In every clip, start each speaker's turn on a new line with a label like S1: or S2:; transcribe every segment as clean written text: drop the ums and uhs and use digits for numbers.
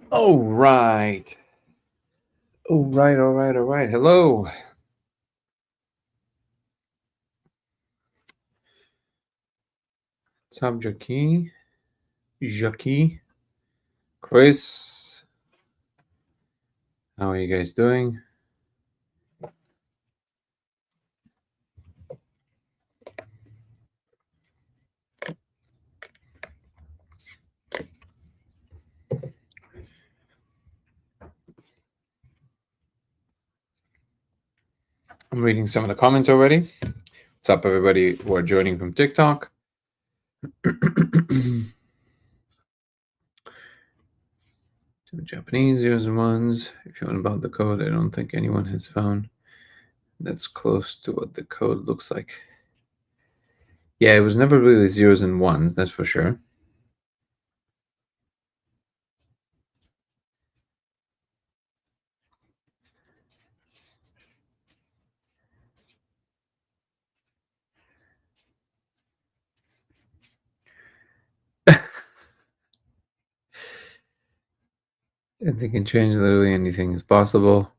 S1: All right. All right, all right, all right. Hello. What's up, Jackie? Jackie? Chris? How are you guys doing? I'm reading some of the comments already. What's up, everybody who are joining from TikTok? Two Japanese zeros and ones. If you want about the code, I don't think anyone has found that's close to what the code looks like. Yeah, it was never really zeros and ones, that's for sure. And they can change literally anything is possible,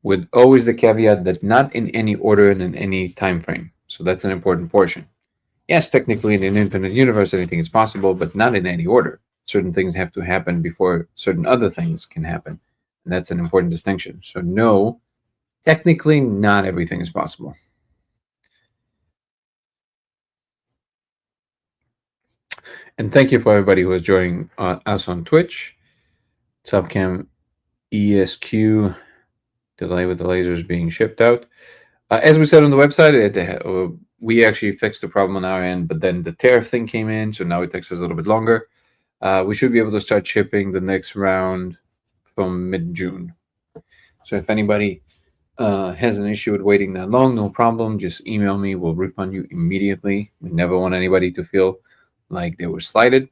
S1: with always the caveat that not in any order and in any time frame. So that's an important portion. Yes, technically in an infinite universe anything is possible, but not in any order. Certain things have to happen before certain other things can happen. And that's an important distinction. So no, technically not everything is possible. And thank you for everybody who is joining us on Twitch. Subcam ESQ delay with the lasers being shipped out. As we said on the website, we actually fixed the problem on our end, but then the tariff thing came in, so now it takes us a little bit longer. We should be able to start shipping the next round from mid-June. So if anybody has an issue with waiting that long, no problem. Just email me. We'll refund you immediately. We never want anybody to feel like they were slighted.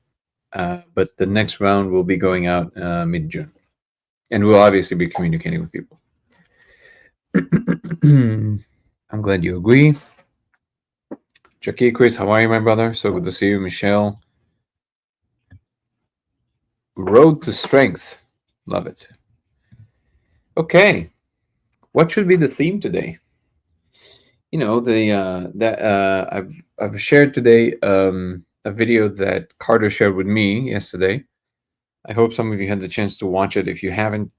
S1: But the next round will be going out mid-June. And we'll obviously be communicating with people. I'm glad you agree. Jackie, Chris, how are you, my brother? So good to see you, Michelle. Road to strength. Love it. Okay. What should be the theme today? You know, I've shared today a video that Carter shared with me yesterday. I hope some of you had the chance to watch it. If you haven't,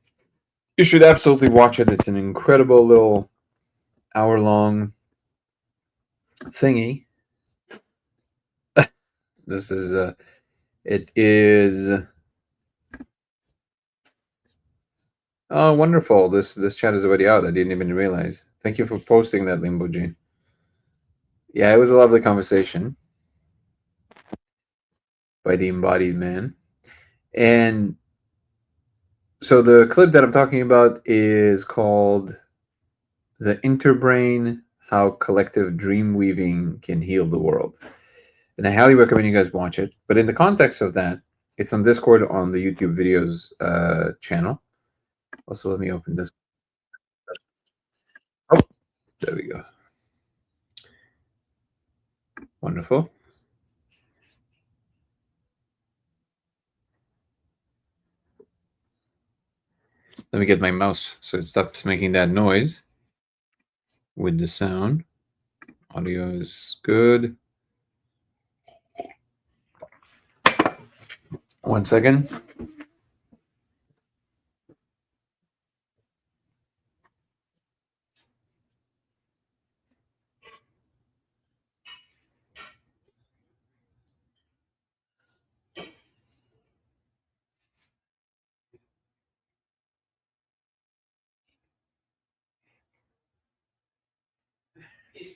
S1: you should absolutely watch it. It's an incredible little hour-long thingy. This is it is oh wonderful. This chat is already out. I didn't even realize. Thank you for posting that, Limbo Gene. Yeah, it was a lovely conversation by the embodied man. And so the clip that I'm talking about is called The Interbrain: How Collective Dream Weaving Can Heal the World. And I highly recommend you guys watch it. But in the context of that, it's on Discord on the YouTube videos channel. Also, let me open this. Oh, there we go. Wonderful. Let me get my mouse so it stops making that noise with the sound. Audio is good. 1 second.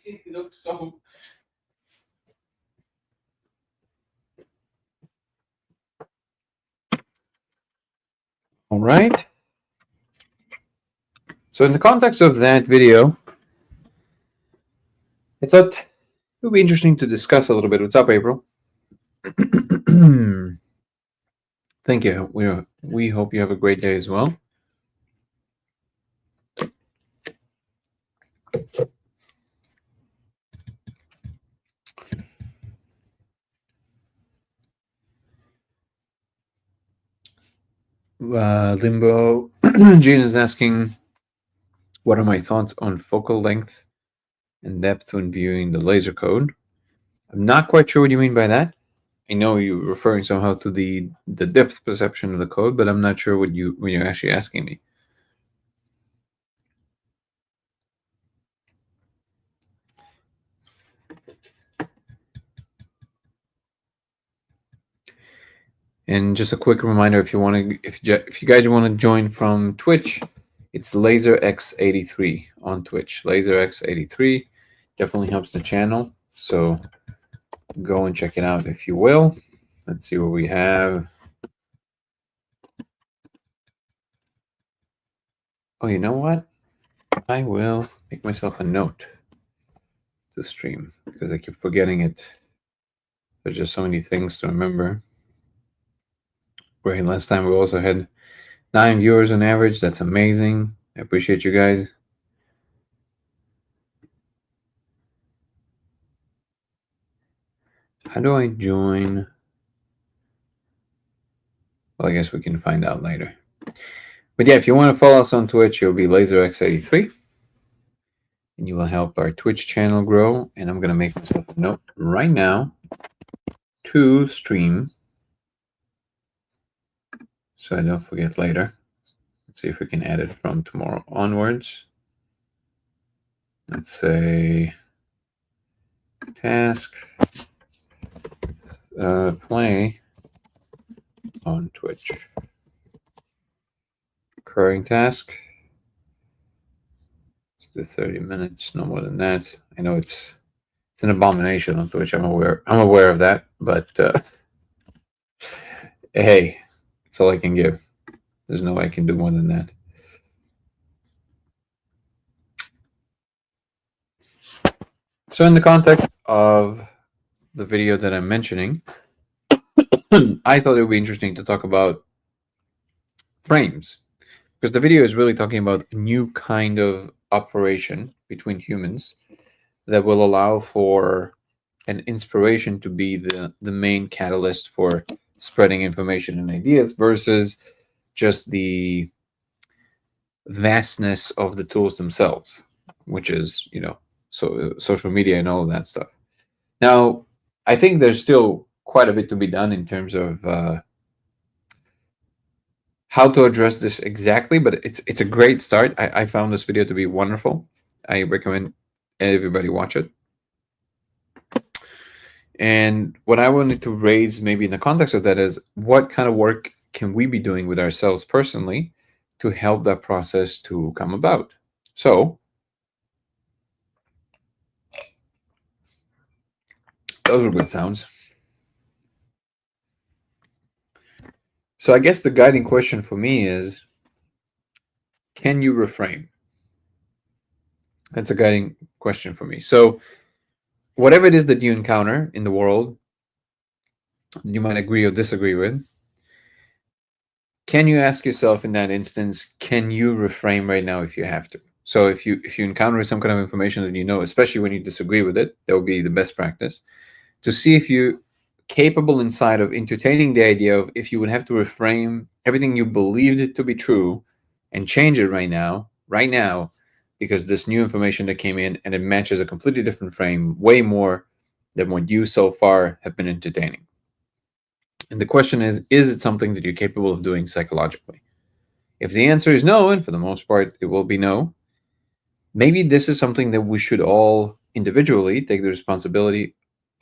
S1: It looks so. All right. So in the context of that video, I thought it would be interesting to discuss a little bit. What's up, April? Thank you. We hope you have a great day as well. Limbo. Gene is asking, what are my thoughts on focal length and depth when viewing the laser code? I'm not quite sure what you mean by that. I know you're referring somehow to the depth perception of the code, but I'm not sure what you're actually asking me. And just a quick reminder, if you want to, if you guys want to join from Twitch, it's LaserX83 on Twitch. LaserX83 definitely helps the channel, so go and check it out if you will. Let's see what we have. Oh, you know what? I will make myself a note to stream because I keep forgetting it. There's just so many things to remember. Right, last time we also had 9 viewers on average. That's amazing. I appreciate you guys. How do I join? Well, I guess we can find out later. But yeah, if you want to follow us on Twitch, you'll be LaserX83. And you will help our Twitch channel grow. And I'm going to make myself a note right now to stream so I don't forget later. Let's see if we can add it from tomorrow onwards. Let's say task play on Twitch. Recurring task. Let's do 30 minutes, no more than that. I know it's an abomination on Twitch. I'm aware of that, but hey, that's all I can give. There's no way I can do more than that. So in the context of the video that I'm mentioning, I thought it would be interesting to talk about frames, because the video is really talking about a new kind of operation between humans that will allow for an inspiration to be the main catalyst for spreading information and ideas versus just the vastness of the tools themselves, which is, so social media and all of that stuff. Now, I think there's still quite a bit to be done in terms of how to address this exactly, but it's a great start. I found this video to be wonderful. I recommend everybody watch it. And what I wanted to raise maybe in the context of that is, what kind of work can we be doing with ourselves personally to help that process to come about? So those were good sounds. So I guess the guiding question for me is, can you reframe? That's a guiding question for me. So whatever it is that you encounter in the world, you might agree or disagree with, can you ask yourself in that instance, can you reframe right now if you have to? So if you encounter some kind of information that you know, especially when you disagree with it, that would be the best practice, to see if you're capable inside of entertaining the idea of, if you would have to reframe everything you believed to be true and change it right now, because this new information that came in and it matches a completely different frame way more than what you so far have been entertaining. And the question is it something that you're capable of doing psychologically? If the answer is no, and for the most part it will be no, maybe this is something that we should all individually take the responsibility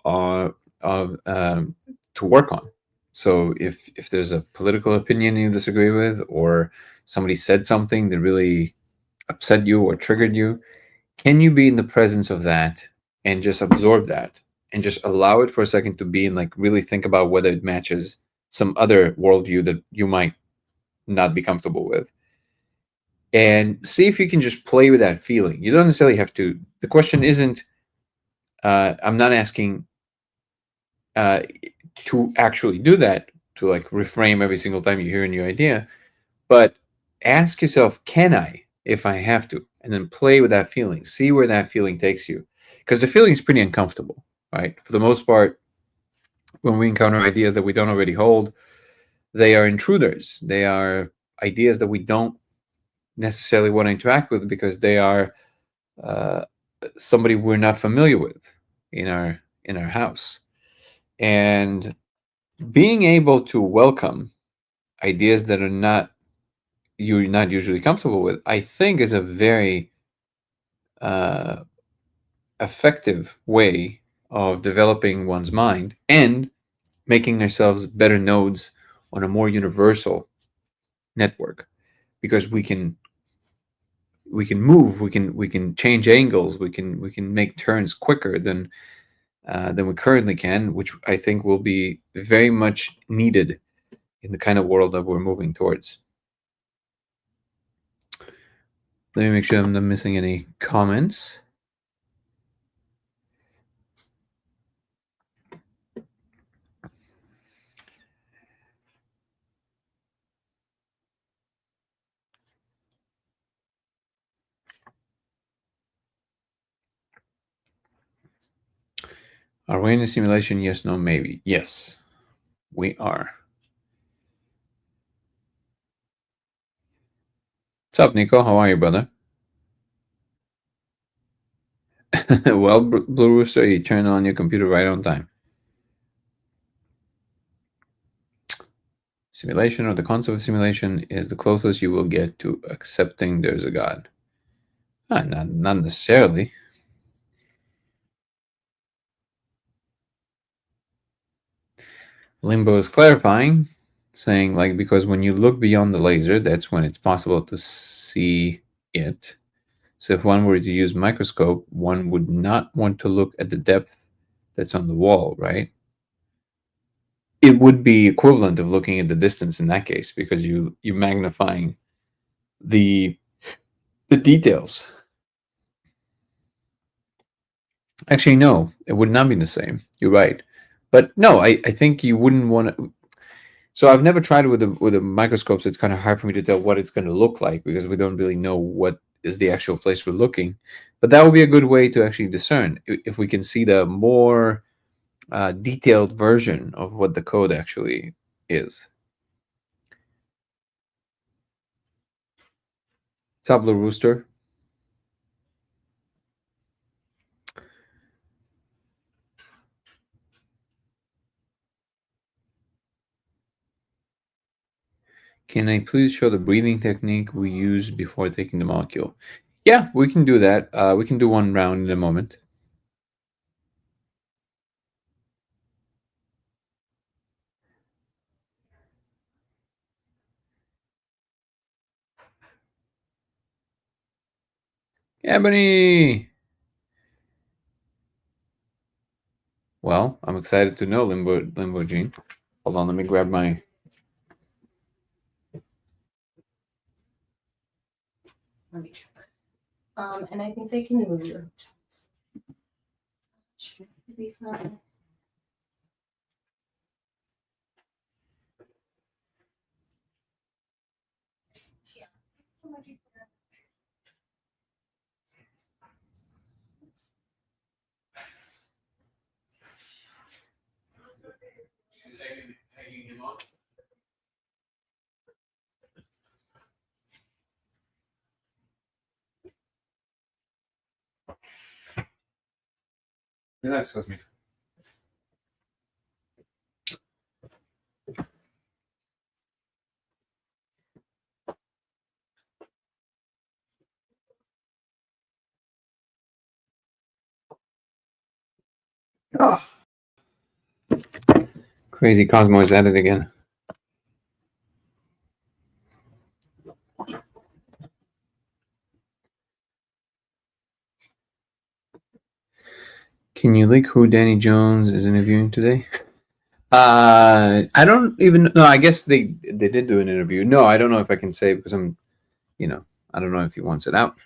S1: of to work on. So if there's a political opinion you disagree with, or somebody said something that really upset you or triggered you, can you be in the presence of that and just absorb that and just allow it for a second to be, and like really think about whether it matches some other worldview that you might not be comfortable with, and see if you can just play with that feeling. You don't necessarily have to. The question isn't, I'm not asking to actually do that, to like reframe every single time you hear a new idea, but ask yourself, can I, if I have to, and then play with that feeling, see where that feeling takes you, because the feeling is pretty uncomfortable, right? For the most part, when we encounter ideas that we don't already hold, they are intruders. They are ideas that we don't necessarily want to interact with because they are uh, somebody we're not familiar with in our house. And being able to welcome ideas that are not you're not usually comfortable with, I think, is a very uh, effective way of developing one's mind and making ourselves better nodes on a more universal network, because we can move, we can change angles, we can make turns quicker than we currently can, which I think will be very much needed in the kind of world that we're moving towards. Let me make sure I'm not missing any comments. Are we in a simulation? Yes, no, maybe. Yes, we are. What's up, Nico? How are you, brother? Well, Blue Rooster, you turned on your computer right on time. Simulation, or the concept of simulation, is the closest you will get to accepting there's a God. Not necessarily. Limbo is clarifying, saying, like, because when you look beyond the laser, that's when it's possible to see it. So if one were to use microscope, one would not want to look at the depth that's on the wall, right? It would be equivalent of looking at the distance in that case, because you're magnifying the the details. Actually, no, it would not be the same. You're right. But no, I think you wouldn't want to. So I've never tried it with a microscope, so it's kind of hard for me to tell what it's going to look like because we don't really know what is the actual place we're looking. But that would be a good way to actually discern if we can see the more detailed version of what the code actually is. Tableau Rooster. Can I please show the breathing technique we use before taking the molecule? Yeah, we can do that. We can do one round in a moment. Ebony! Well, I'm excited to know, Limbo Gene. Hold on, let me grab my.
S2: Let me check. And I think they can move your hotels. Should be fine.
S1: Yeah, excuse me. Oh. Crazy Cosmo is at it again. Can you leak who Danny Jones is interviewing today? I don't even know. I guess they did do an interview. No, I don't know if I can say because I'm, I don't know if he wants it out.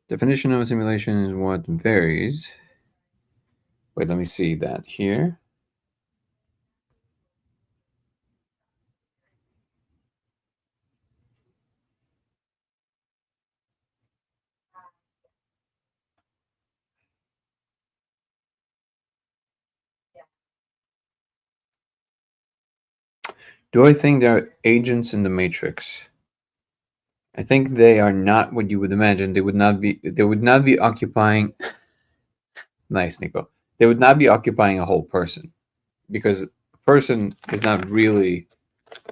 S1: Definition of a simulation is what varies. Wait, let me see that here. Do I think there are agents in the Matrix? I think they are not what you would imagine. They would not be. They would not be occupying. Nice, Nico. They would not be occupying a whole person because a person is not really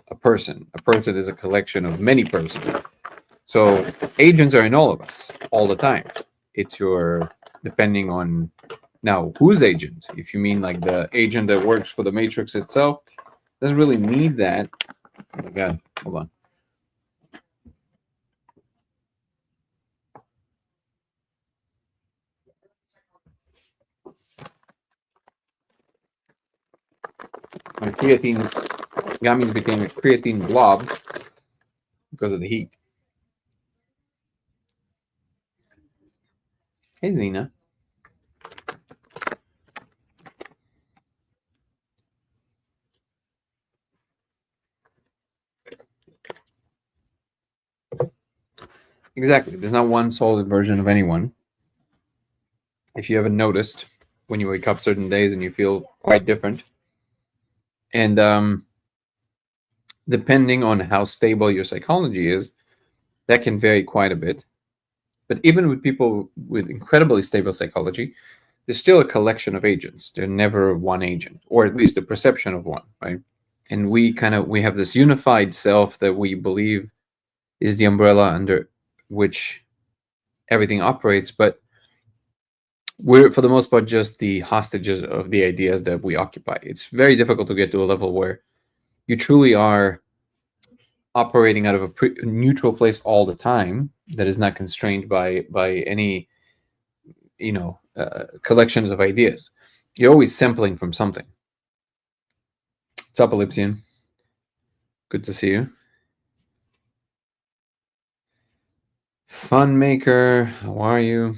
S1: a person. A person is a collection of many persons. So agents are in all of us all the time. It's your depending on now whose agent. If you mean like the agent that works for the Matrix itself, doesn't really need that. Oh my God, hold on. My creatine gummies became a creatine blob because of the heat. Hey, Zena. Exactly. There's not one solid version of anyone. If you haven't noticed, when you wake up certain days and you feel quite different, and depending on how stable your psychology is, that can vary quite a bit. But even with people with incredibly stable psychology, there's still a collection of agents. They're never one agent, or at least the perception of one, right? And we have this unified self that we believe is the umbrella under which everything operates, but we're for the most part just the hostages of the ideas that we occupy. It's very difficult to get to a level where you truly are operating out of a neutral place all the time that is not constrained by any collections of ideas. You're always sampling from something. What's up, Ellipsian? Good to see you. Fun Maker, how are you?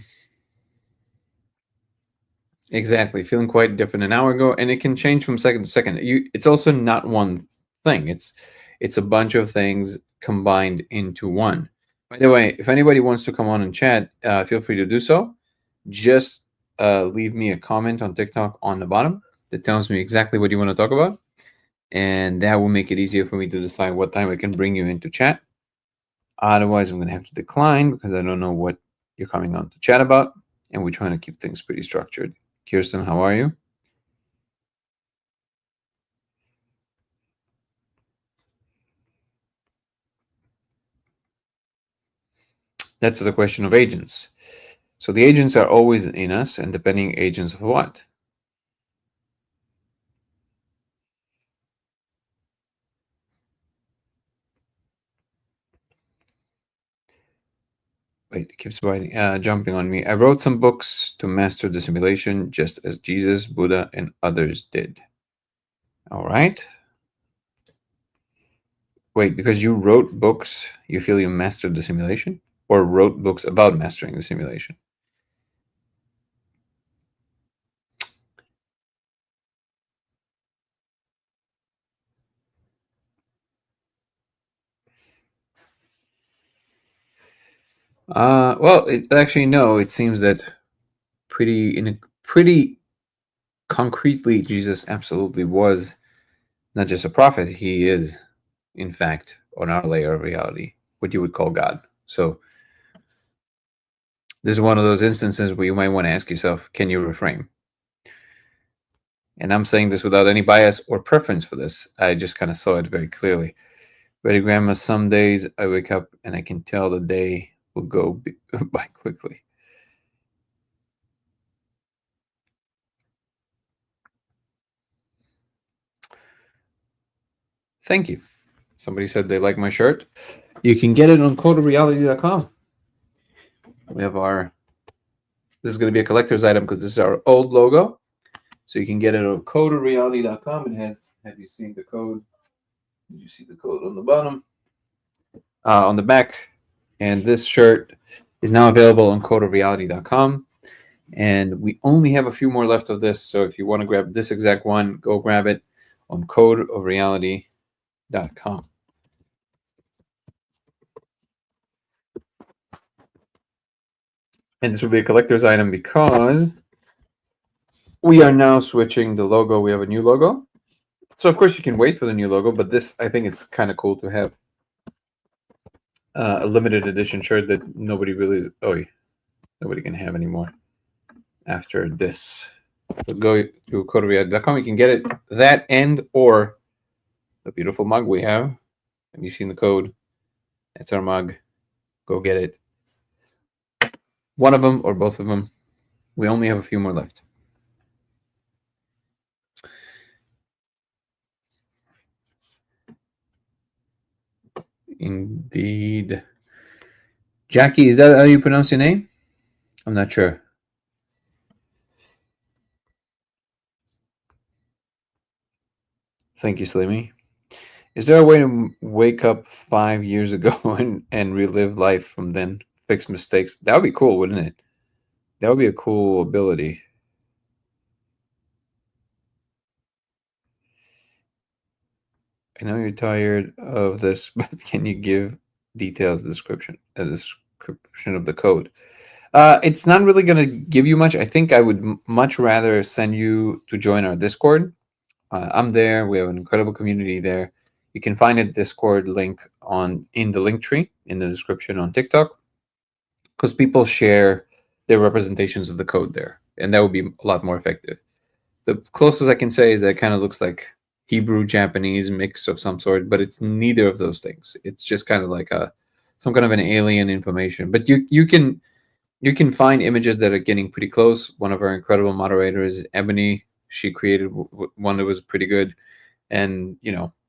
S1: Exactly, feeling quite different an hour ago, and it can change from second to second. It's also not one thing. It's a bunch of things combined into one. By the way, if anybody wants to come on and chat, feel free to do so. Just leave me a comment on TikTok on the bottom that tells me exactly what you want to talk about, and that will make it easier for me to decide what time I can bring you into chat. Otherwise, I'm going to have to decline because I don't know what you're coming on to chat about, and we're trying to keep things pretty structured. Kirsten, how are you? That's the question of agents. So the agents are always in us, and depending agents of what? Wait, it keeps writing, jumping on me. I wrote some books to master the simulation, just as Jesus, Buddha, and others did. All right. Wait, because you wrote books, you feel you mastered the simulation, or wrote books about mastering the simulation? Well, actually no. It seems that pretty concretely, Jesus absolutely was not just a prophet. He is, in fact, on our layer of reality, what you would call God. So this is one of those instances where you might want to ask yourself, can you reframe? And I'm saying this without any bias or preference for this. I just kind of saw it very clearly. Ready, Grandma, some days I wake up and I can tell the day will go by quickly. Thank you. Somebody said they like my shirt. You can get it on codeofreality.com. We have this is going to be a collector's item because this is our old logo. So you can get it on codeofreality.com. It has, have you seen the code? Did you see the code on the bottom? On the back. And this shirt is now available on codeofreality.com. And we only have a few more left of this. So if you want to grab this exact one, go grab it on codeofreality.com. And this will be a collector's item because we are now switching the logo. We have a new logo. So of course you can wait for the new logo, but this I think it's kind of cool to have a limited edition shirt that nobody really is. Oh, nobody can have anymore after this. So go to codereact.com. You can get it that and or the beautiful mug we have. Have you seen the code? That's our mug. Go get it. One of them or both of them. We only have a few more left. Indeed. Jackie, is that how you pronounce your name? I'm not sure. Thank you, Slimmy. Is there a way to wake up 5 years ago and relive life from then? Fix mistakes? That would be cool, wouldn't it? That would be a cool ability. I know you're tired of this, but can you give details, a description of the code? It's not really going to give you much. I think I would much rather send you to join our Discord. I'm there. We have an incredible community there. You can find a Discord link in the link tree in the description on TikTok, because people share their representations of the code there, and that would be a lot more effective. The closest I can say is that it kind of looks like Hebrew Japanese mix of some sort, but it's neither of those things. It's just kind of like some kind of an alien information. But you can find images that are getting pretty close. One of our incredible moderators, Ebony, she created one that was pretty good, and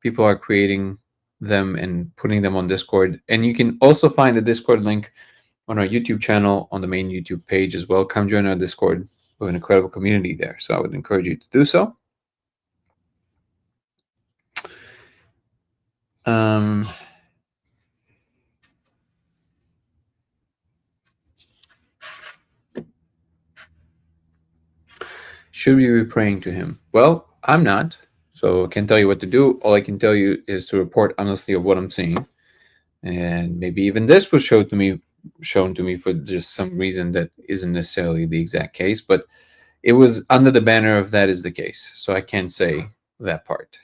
S1: people are creating them and putting them on Discord. And you can also find a Discord link on our YouTube channel on the main YouTube page as well. Come join our Discord. We have an incredible community there, so I would encourage you to do so. Should we be praying to him? Well, I'm not, so I can't tell you what to do. All I can tell you is to report honestly of what I'm seeing, and maybe even this was shown to me for just some reason that isn't necessarily the exact case, but it was under the banner of that is the case. So I can't say that part.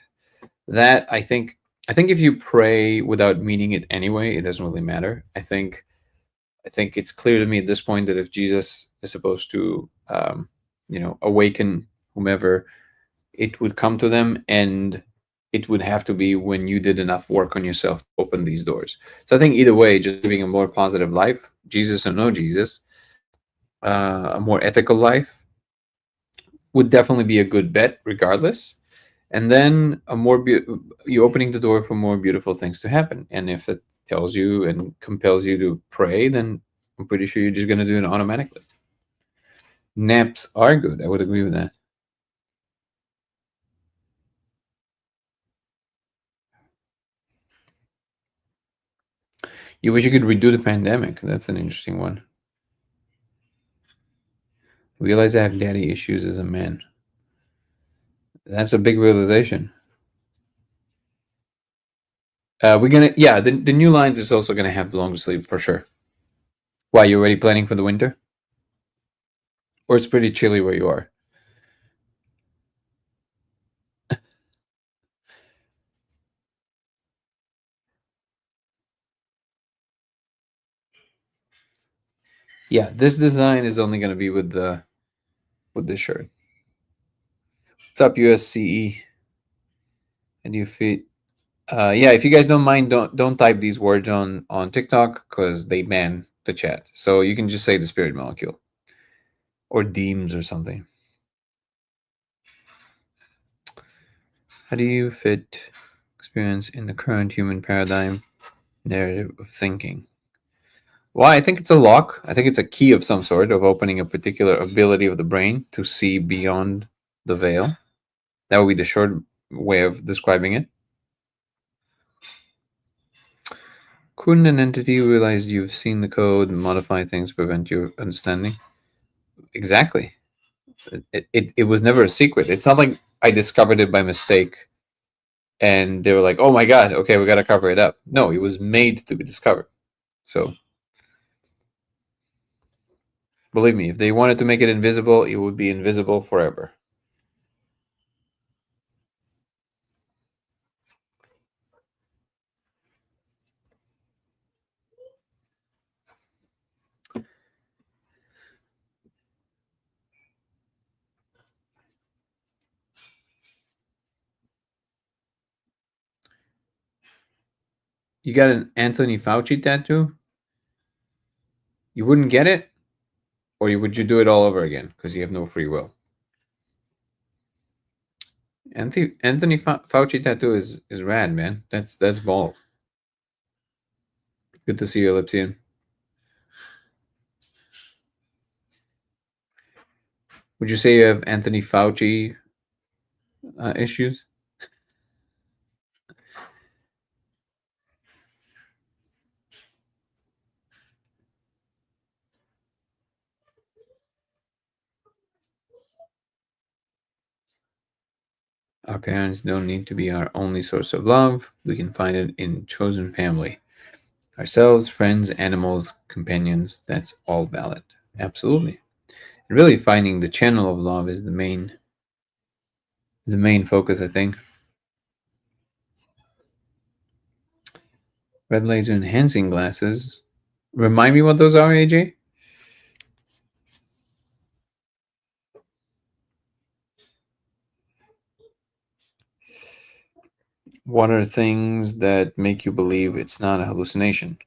S1: That I think if you pray without meaning it anyway, it doesn't really matter. I think it's clear to me at this point that if Jesus is supposed to, awaken whomever, it would come to them, and it would have to be when you did enough work on yourself to open these doors. So I think either way, just living a more positive life, Jesus or no Jesus, a more ethical life, would definitely be a good bet, regardless. And then you opening the door for more beautiful things to happen. And if it tells you and compels you to pray, then I'm pretty sure you're just going to do it automatically. Naps are good. I would agree with that. You wish you could redo the pandemic. That's an interesting one. Realize I have daddy issues as a man. That's a big realization. The new lines is also gonna have the longer sleeve for sure. Why, you already planning for the winter? Or it's pretty chilly where you are? Yeah, this design is only gonna be with this shirt. What's up, USCE? And you fit. Yeah, if you guys don't mind, don't type these words on TikTok because they ban the chat. So you can just say the spirit molecule or deems or something. How do you fit experience in the current human paradigm narrative of thinking? Well, I think it's a lock. I think it's a key of some sort of opening a particular ability of the brain to see beyond the veil. That would be the short way of describing it. Couldn't an entity realize you've seen the code and modify things to prevent your understanding? Exactly. It was never a secret. It's not like I discovered it by mistake and they were like, oh my God, okay, we got to cover it up. No, it was made to be discovered. So believe me, if they wanted to make it invisible, it would be invisible forever. You got an Anthony Fauci tattoo? You wouldn't get it? Or would you do it all over again because you have no free will? Anthony Fauci tattoo is rad, man. That's ball. Good to see you, Ellipsian. Would you say you have Anthony Fauci issues? Our parents don't need to be our only source of love. We can find it in chosen family. Ourselves, friends, animals, companions, that's all valid. Absolutely. And really finding the channel of love is the main focus, I think. Red laser enhancing glasses. Remind me what those are, AJ? What are things that make you believe it's not a hallucination?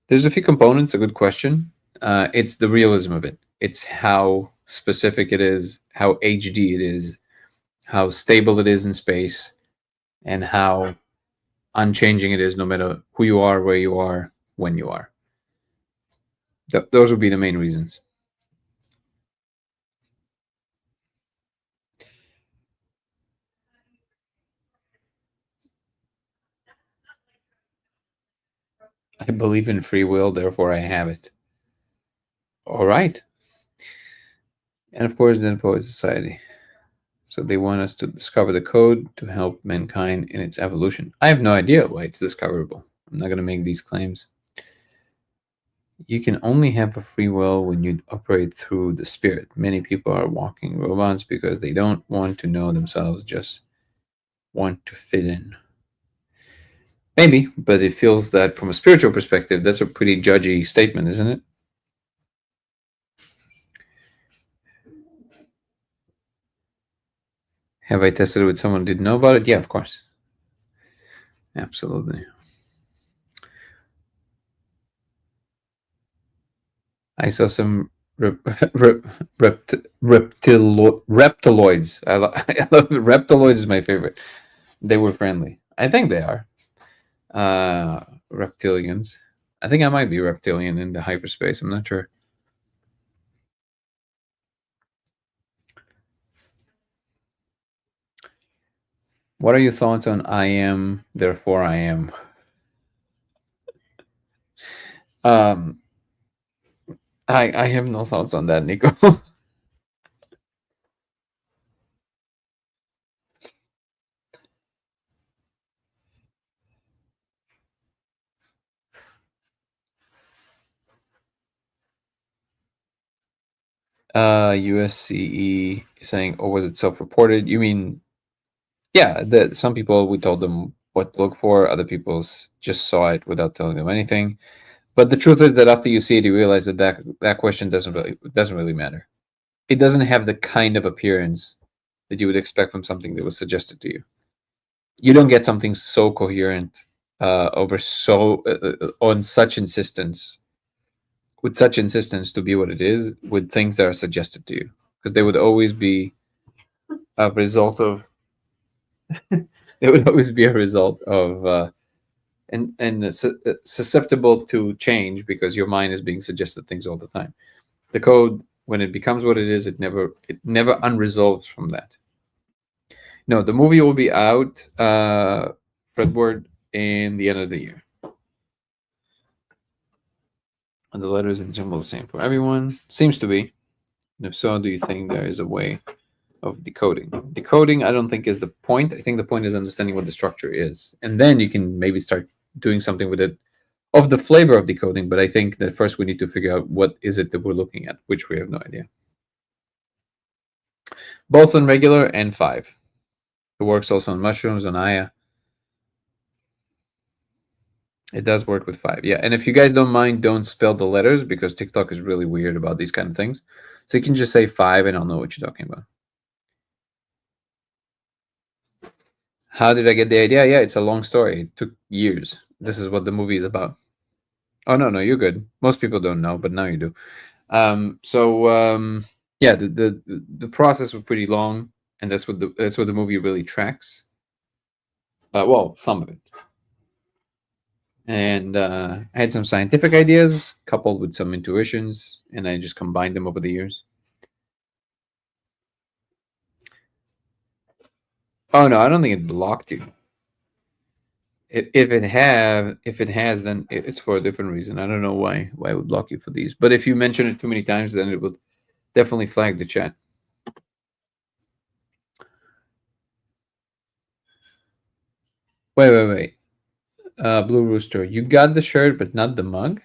S1: There's a few components. A good question. It's the realism of it. It's how specific it is, how HD it is, how stable it is in space, and how unchanging it is no matter who you are, where you are, when you are. Those would be the main reasons. I believe in free will, therefore I have it. All right. And of course, then Poet Society. So they want us to discover the code to help mankind in its evolution. I have no idea why it's discoverable. I'm not going to make these claims. You can only have a free will when you operate through the spirit. Many people are walking robots because they don't want to know themselves, just want to fit in. Maybe, but it feels that from a spiritual perspective, that's a pretty judgy statement, isn't it? Have I tested it with someone who didn't know about it? Yeah, of course. Absolutely. I saw some reptiloids. I love reptiloids is my favorite. They were friendly. I think they are. Reptilians. I think I might be reptilian in the hyperspace. I'm not sure. What are your thoughts on I am, therefore I am? Um, I have no thoughts on that, Nico. USCE is saying, or was it self-reported? You mean, yeah, some people we told them what to look for, other people just saw it without telling them anything. But the truth is that after you see it, you realize that question doesn't really matter. It doesn't have the kind of appearance that you would expect from something that was suggested to you. You don't get something so coherent over on such insistence with such insistence to be what it is with things that are suggested to you because they would always be a result of they would always be a result of susceptible to change because your mind is being suggested things all the time. The code, when it becomes what it is, it never unresolves from that. No, the movie will be out, Fredward, in the end of the year. And the letters in general the same for everyone. Seems to be. And if so, do you think there is a way of decoding? Decoding, I don't think is the point. I think the point is understanding what the structure is. And then you can maybe start doing something with it of the flavor of decoding. But I think that first we need to figure out what is it that we're looking at, which we have no idea. Both on regular and 5. It works also on mushrooms, on Aya. It does work with 5, yeah. And if you guys don't mind, don't spell the letters because TikTok is really weird about these kind of things. So you can just say 5 and I'll know what you're talking about. How did I get the idea? Yeah, it's a long story. It took years. This is what the movie is about. Oh no, no, you're good. Most people don't know, but now you do. Yeah, the process was pretty long, and that's what the movie really tracks. Well, some of it, and I had some scientific ideas coupled with some intuitions, and I just combined them over the years. Oh no, I don't think it blocked you. If it has, then it's for a different reason. I don't know why it would block you for these. But if you mention it too many times, then it would definitely flag the chat. Wait. Blue Rooster, you got the shirt but not the mug?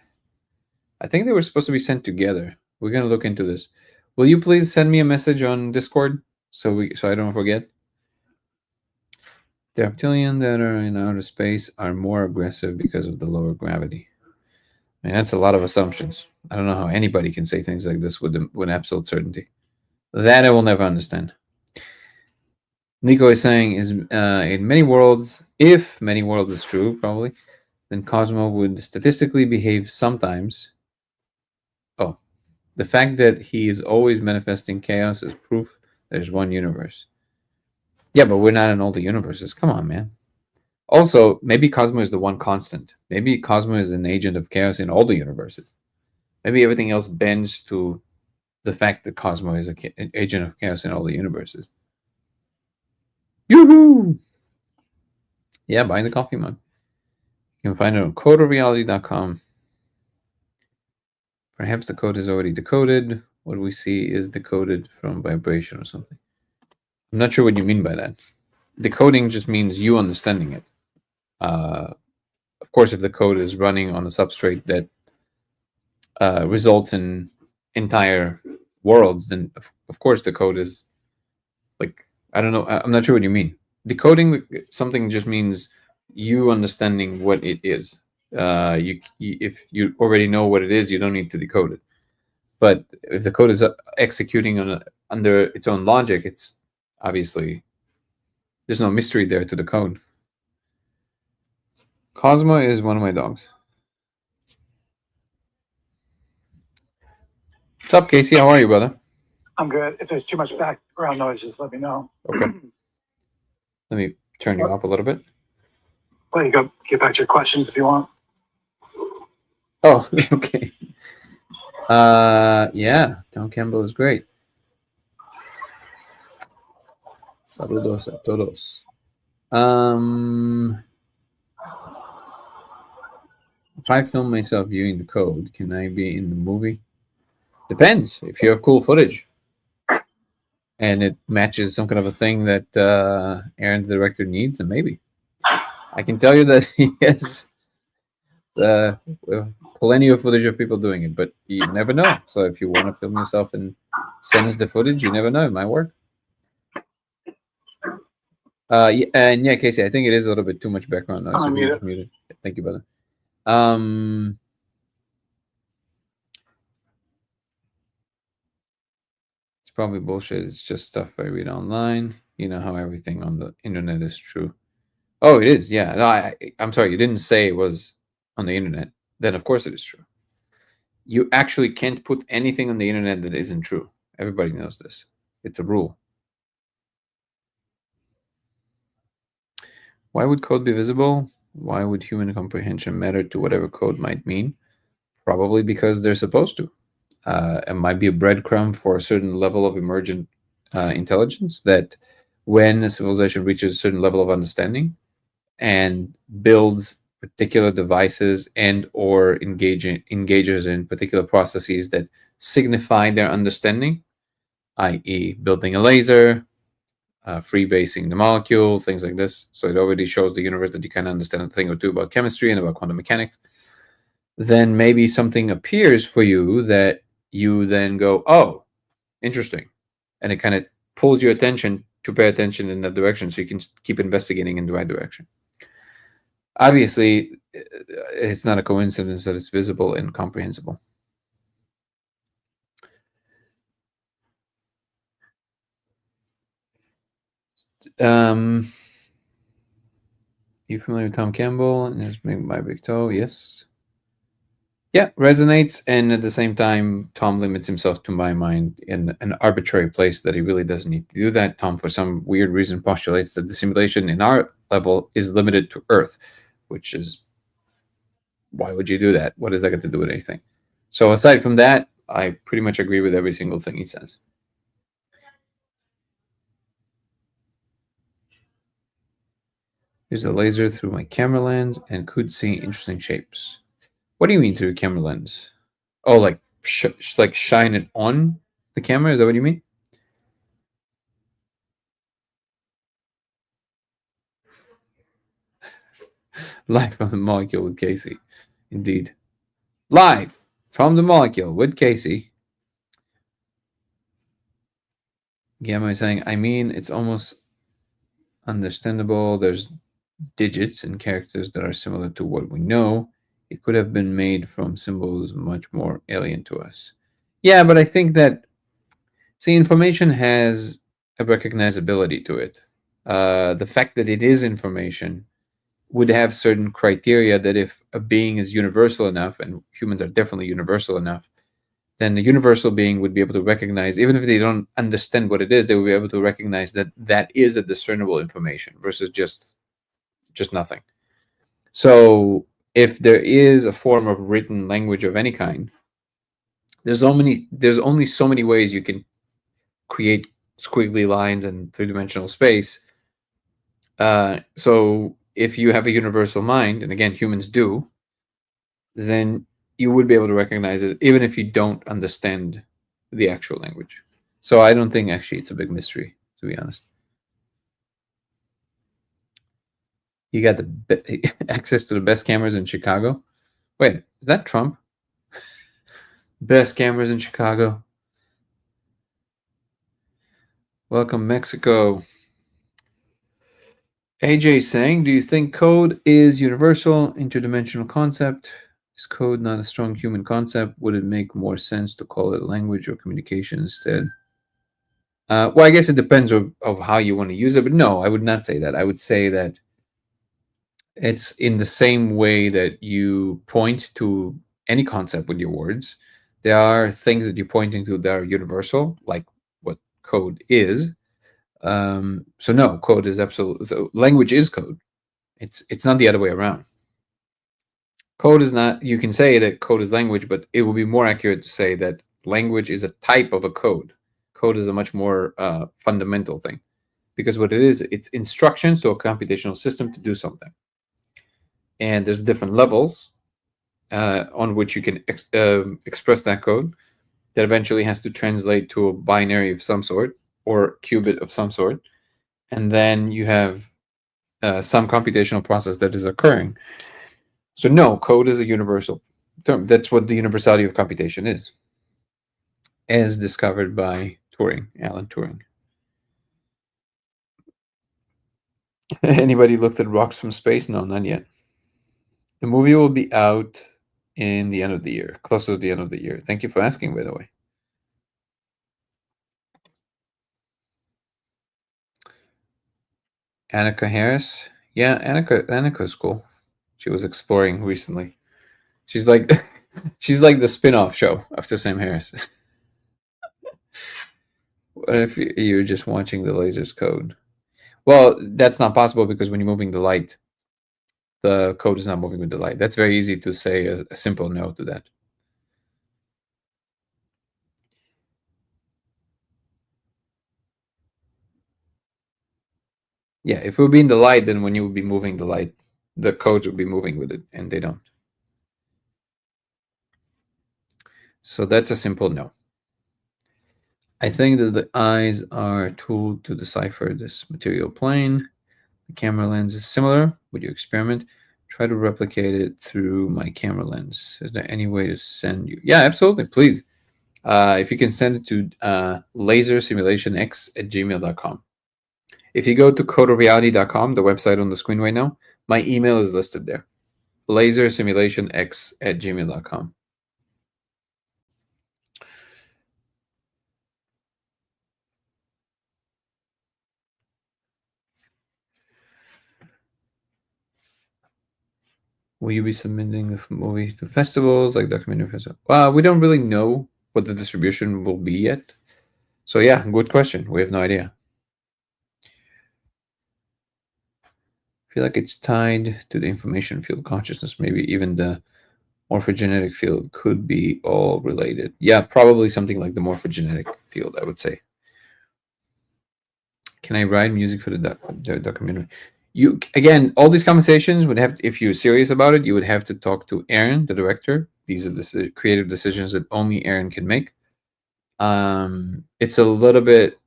S1: I think they were supposed to be sent together. We're gonna look into this. Will you please send me a message on Discord so I don't forget? The reptilian that are in outer space are more aggressive because of the lower gravity. I mean, that's a lot of assumptions. I don't know how anybody can say things like this with absolute certainty. That I will never understand. Nico is saying is in many worlds, if many worlds is true, probably, then Cosmo would statistically behave sometimes. Oh, the fact that he is always manifesting chaos is proof there's one universe. Yeah, but we're not in all the universes. Come on, man. Also, maybe Cosmo is the one constant. Maybe Cosmo is an agent of chaos in all the universes. Maybe everything else bends to the fact that Cosmo is an agent of chaos in all the universes. Yoo-hoo! Yeah, buying the coffee mug. You can find it on codeofreality.com. Perhaps the code is already decoded. What we see is decoded from vibration or something. I'm not sure what you mean by that. Decoding just means you understanding it. Of course, if the code is running on a substrate that results in entire worlds, then of course the code is like, I don't know. I'm not sure what you mean. Decoding something just means you understanding what it is. If you already know what it is, you don't need to decode it. But if the code is executing under its own logic, it's obviously there's no mystery there to the code. Cosmo is one of my dogs. What's up, Casey? How are you, brother?
S3: I'm good. If there's too much background noise, just let me know.
S1: Okay. Let me turn you up a little bit.
S3: Well, you go get back to your questions if you want.
S1: Oh, okay. Yeah, Tom Campbell is great. Saludos a todos. If I film myself viewing the code, can I be in the movie? Depends. If you have cool footage and it matches some kind of a thing that Aaron, the director, needs, then maybe. I can tell you that he has plenty of footage of people doing it, but you never know. So if you want to film yourself and send us the footage, you never know. It might work. Yeah, Casey, I think it is a little bit too much background noise. So you just muted. Thank you, brother. It's probably bullshit. It's just stuff I read online. You know how everything on the internet is true. Oh, it is. Yeah. No, I'm sorry. You didn't say it was on the internet. Then of course it is true. You actually can't put anything on the internet that isn't true. Everybody knows this. It's a rule. Why would code be visible? Why would human comprehension matter to whatever code might mean? Probably because they're supposed to. It might be a breadcrumb for a certain level of emergent intelligence that when a civilization reaches a certain level of understanding and builds particular devices and or engages in particular processes that signify their understanding, i.e. building a laser, freebasing the molecule, things like this. So it already shows the universe that you can understand a thing or two about chemistry and about quantum mechanics. Then maybe something appears for you that you then go, oh, interesting. And it kind of pulls your attention to pay attention in that direction so you can keep investigating in the right direction. Obviously, it's not a coincidence that it's visible and comprehensible. You familiar with Tom Campbell and his My Big Toe? Yes. Yeah, resonates, and at the same time, Tom limits himself, to my mind, in an arbitrary place that he really doesn't need to do that. Tom, for some weird reason, postulates that the simulation in our level is limited to Earth, which is, why would you do that? What does that got to do with anything? So aside from that, I pretty much agree with every single thing he says. Use a laser through my camera lens and could see interesting shapes. What do you mean through camera lens? Oh, like shine it on the camera? Is that what you mean? Live from the molecule with Casey. Indeed. Live from the molecule with Casey. Gamma is saying, I mean, it's almost understandable. There's digits and characters that are similar to what we know. It could have been made from symbols much more alien to us. Yeah, but I think that, see, information has a recognizability to it. The fact that it is information would have certain criteria that if a being is universal enough, and humans are definitely universal enough, then the universal being would be able to recognize, even if they don't understand what it is, they would be able to recognize that that is a discernible information versus just nothing. So if there is a form of written language of any kind, there's only so many ways you can create squiggly lines and three-dimensional space. So if you have a universal mind, and again humans do, then you would be able to recognize it even if you don't understand the actual language. So I don't think actually it's a big mystery, to be honest. You got the access to the best cameras in Chicago. Wait, is that Trump? Best cameras in Chicago. Welcome, Mexico. AJ saying, do you think code is universal, interdimensional concept? Is code not a strong human concept? Would it make more sense to call it language or communication instead? Well, I guess it depends of how you want to use it, but no, I would not say that. I would say that it's in the same way that you point to any concept with your words. There are things that you're pointing to that are universal, like what code is. So no, code is absolute. So language is code. It's not the other way around. Code is not. You can say that code is language, but it would be more accurate to say that language is a type of a code. Code is a much more fundamental thing, because what it is, it's instructions to a computational system to do something, and there's different levels on which you can express that code that eventually has to translate to a binary of some sort or qubit of some sort, and then you have some computational process that is occurring. So no, code is a universal term. That's what the universality of computation is, as discovered by Turing, Alan Turing. Anybody looked at Rocks from Space? No, not yet. The movie will be out in the end of the year, closer to the end of the year. Thank you for asking, by the way. Annika Harris. Yeah, Annika's cool. She was exploring recently. She's like she's like the spin-off show after Sam Harris. What if you're just watching the lasers code? Well, that's not possible because when you're moving the light, the code is not moving with the light. That's very easy to say a simple no to that. Yeah, if it would be in the light, then when you would be moving the light, the codes would be moving with it, and they don't. So that's a simple no. I think that the eyes are a tool to decipher this material plane. The camera lens is similar. Would you experiment? Try to replicate it through my camera lens. Is there any way to send you? Yeah, absolutely. Please. If you can send it to lasersimulationx@gmail.com. If you go to codeofreality.com, the website on the screen right now, my email is listed there. lasersimulationx@gmail.com. Will you be submitting the movie to festivals like documentary festival? Well, we don't really know what the distribution will be yet. So yeah, good question. We have no idea. I feel like it's tied to the information field consciousness. Maybe even the morphogenetic field could be all related. Yeah, probably something like the morphogenetic field, I would say. Can I write music for the documentary? You again, all these conversations would have, if you're serious about it, you would have to talk to Aaron, the director. These are the creative decisions that only Aaron can make. It's a little bit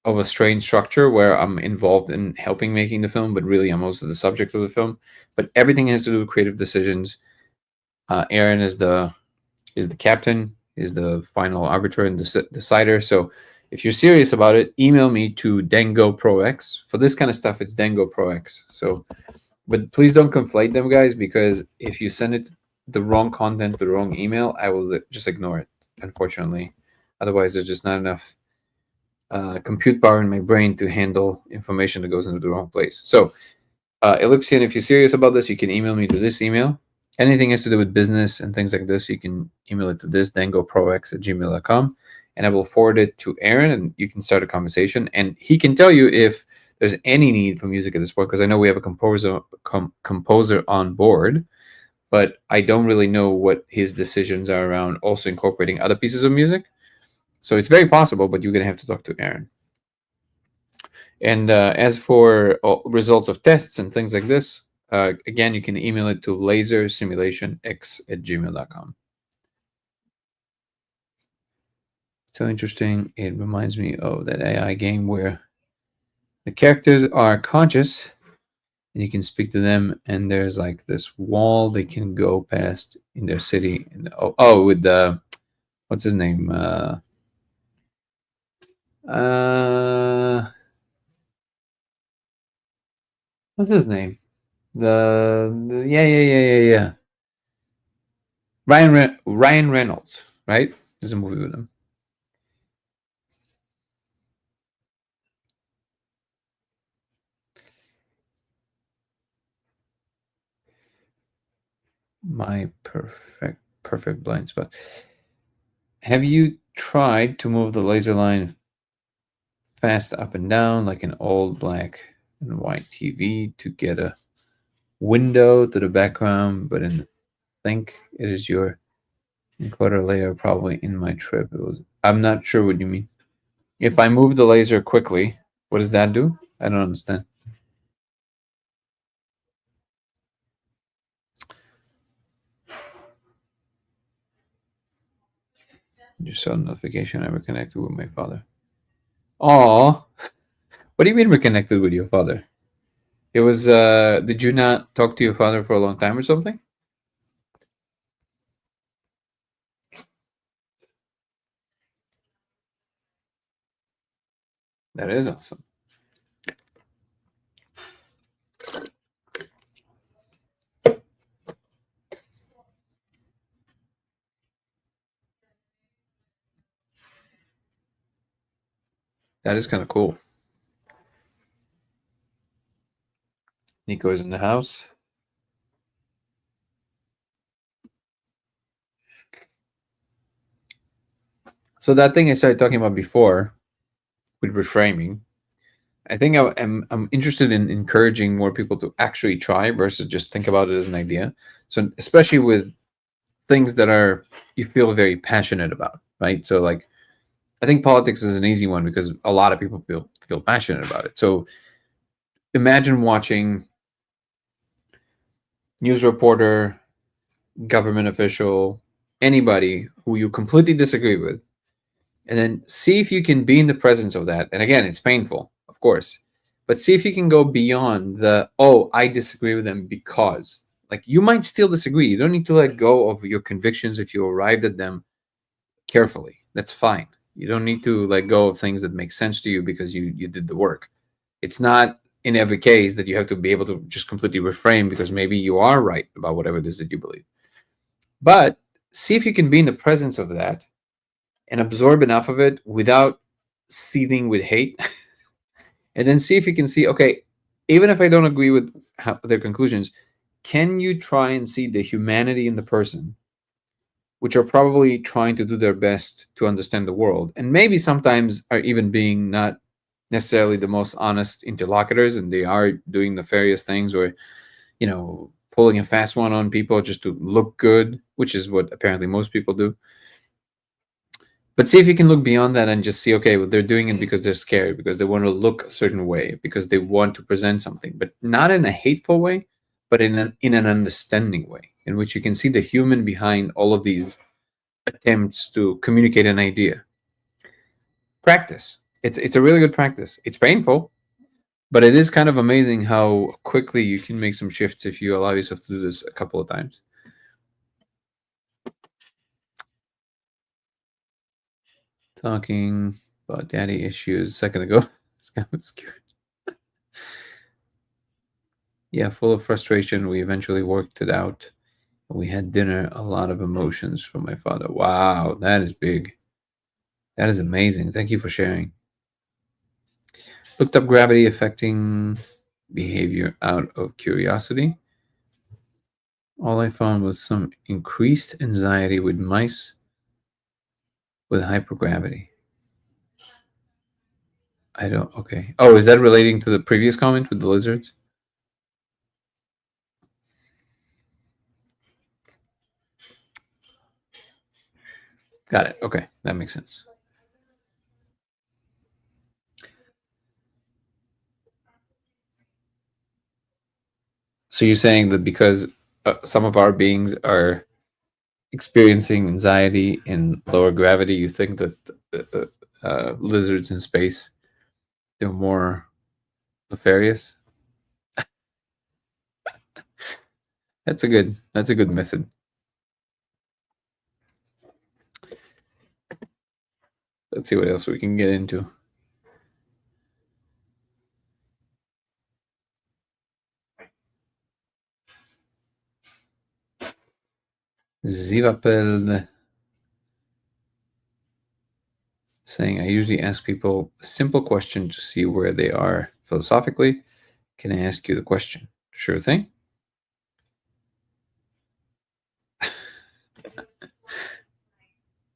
S1: of a strange structure where I'm involved in helping making the film, but really I'm also the subject of the film. But everything has to do with creative decisions. Aaron is the captain, is the final arbiter and decider. So if you're serious about it, email me to DengoProX. For this kind of stuff, it's DengoProX. So, but please don't conflate them, guys, because if you send it the wrong content, the wrong email, I will just ignore it, unfortunately. Otherwise, there's just not enough compute power in my brain to handle information that goes into the wrong place. So, Ellipsian, if you're serious about this, you can email me to this email. Anything has to do with business and things like this, you can email it to this, dengoprox@gmail.com, and I will forward it to Aaron, and you can start a conversation. And he can tell you if there's any need for music at this point, because I know we have a composer on board, but I don't really know what his decisions are around also incorporating other pieces of music. So it's very possible, but you're going to have to talk to Aaron. And as for results of tests and things like this, again, you can email it to lasersimulationx@gmail.com. So interesting. It reminds me of that AI game where the characters are conscious and you can speak to them, and there's like this wall they can go past in their city. And with the, what's his name? What's his name? Yeah. Ryan Reynolds, right? There's a movie with him. My perfect blind spot. Have you tried to move the laser line fast up and down like an old black and white TV to get a window to the background? But think it is your encoder layer probably in my trip. I'm not sure what you mean. If I move the laser quickly, what does that do? I don't understand. You saw notification I reconnected with my father. Oh, what do you mean reconnected with your father? It was did you not talk to your father for a long time or something? That is awesome. That is kind of cool. Nico is in the house. So that thing I started talking about before with reframing, I think I'm interested in encouraging more people to actually try versus just think about it as an idea. So especially with things that are you feel very passionate about, right? So like I think politics is an easy one because a lot of people feel passionate about it. So imagine watching news reporter, government official, anybody who you completely disagree with, and then see if you can be in the presence of that. And again, it's painful, of course, but see if you can go beyond I disagree with them because, like, you might still disagree. You don't need to let go of your convictions if you arrived at them carefully. That's fine. You don't need to let go of things that make sense to you because you did the work. It's not in every case that you have to be able to just completely reframe because maybe you are right about whatever it is that you believe. But see if you can be in the presence of that and absorb enough of it without seething with hate. And then see if you can see, okay, even if I don't agree with their conclusions, can you try and see the humanity in the person, which are probably trying to do their best to understand the world, and maybe sometimes are even being not necessarily the most honest interlocutors, and they are doing nefarious things, or pulling a fast one on people just to look good, which is what apparently most people do. But see if you can look beyond that and just see, okay, well, they're doing it because they're scared, because they want to look a certain way, because they want to present something, but not in a hateful way, but in an understanding way, in which you can see the human behind all of these attempts to communicate an idea. Practice. It's a really good practice. It's painful, but it is kind of amazing how quickly you can make some shifts if you allow yourself to do this a couple of times. Talking about daddy issues a second ago. It's kind of scary. Yeah, full of frustration. We eventually worked it out. We had dinner. A lot of emotions from my father. Wow, that is big. That is amazing. Thank you for sharing. Looked up gravity affecting behavior out of curiosity. All I found was some increased anxiety with mice with hypergravity. I don't. Okay. Oh, is that relating to the previous comment with the lizards? Got it. Okay, that makes sense. So you're saying that because some of our beings are experiencing anxiety in lower gravity, you think that lizards in space, they're more nefarious? That's a good method. Let's see what else we can get into. Zivapel saying, I usually ask people a simple question to see where they are philosophically. Can I ask you the question? Sure thing.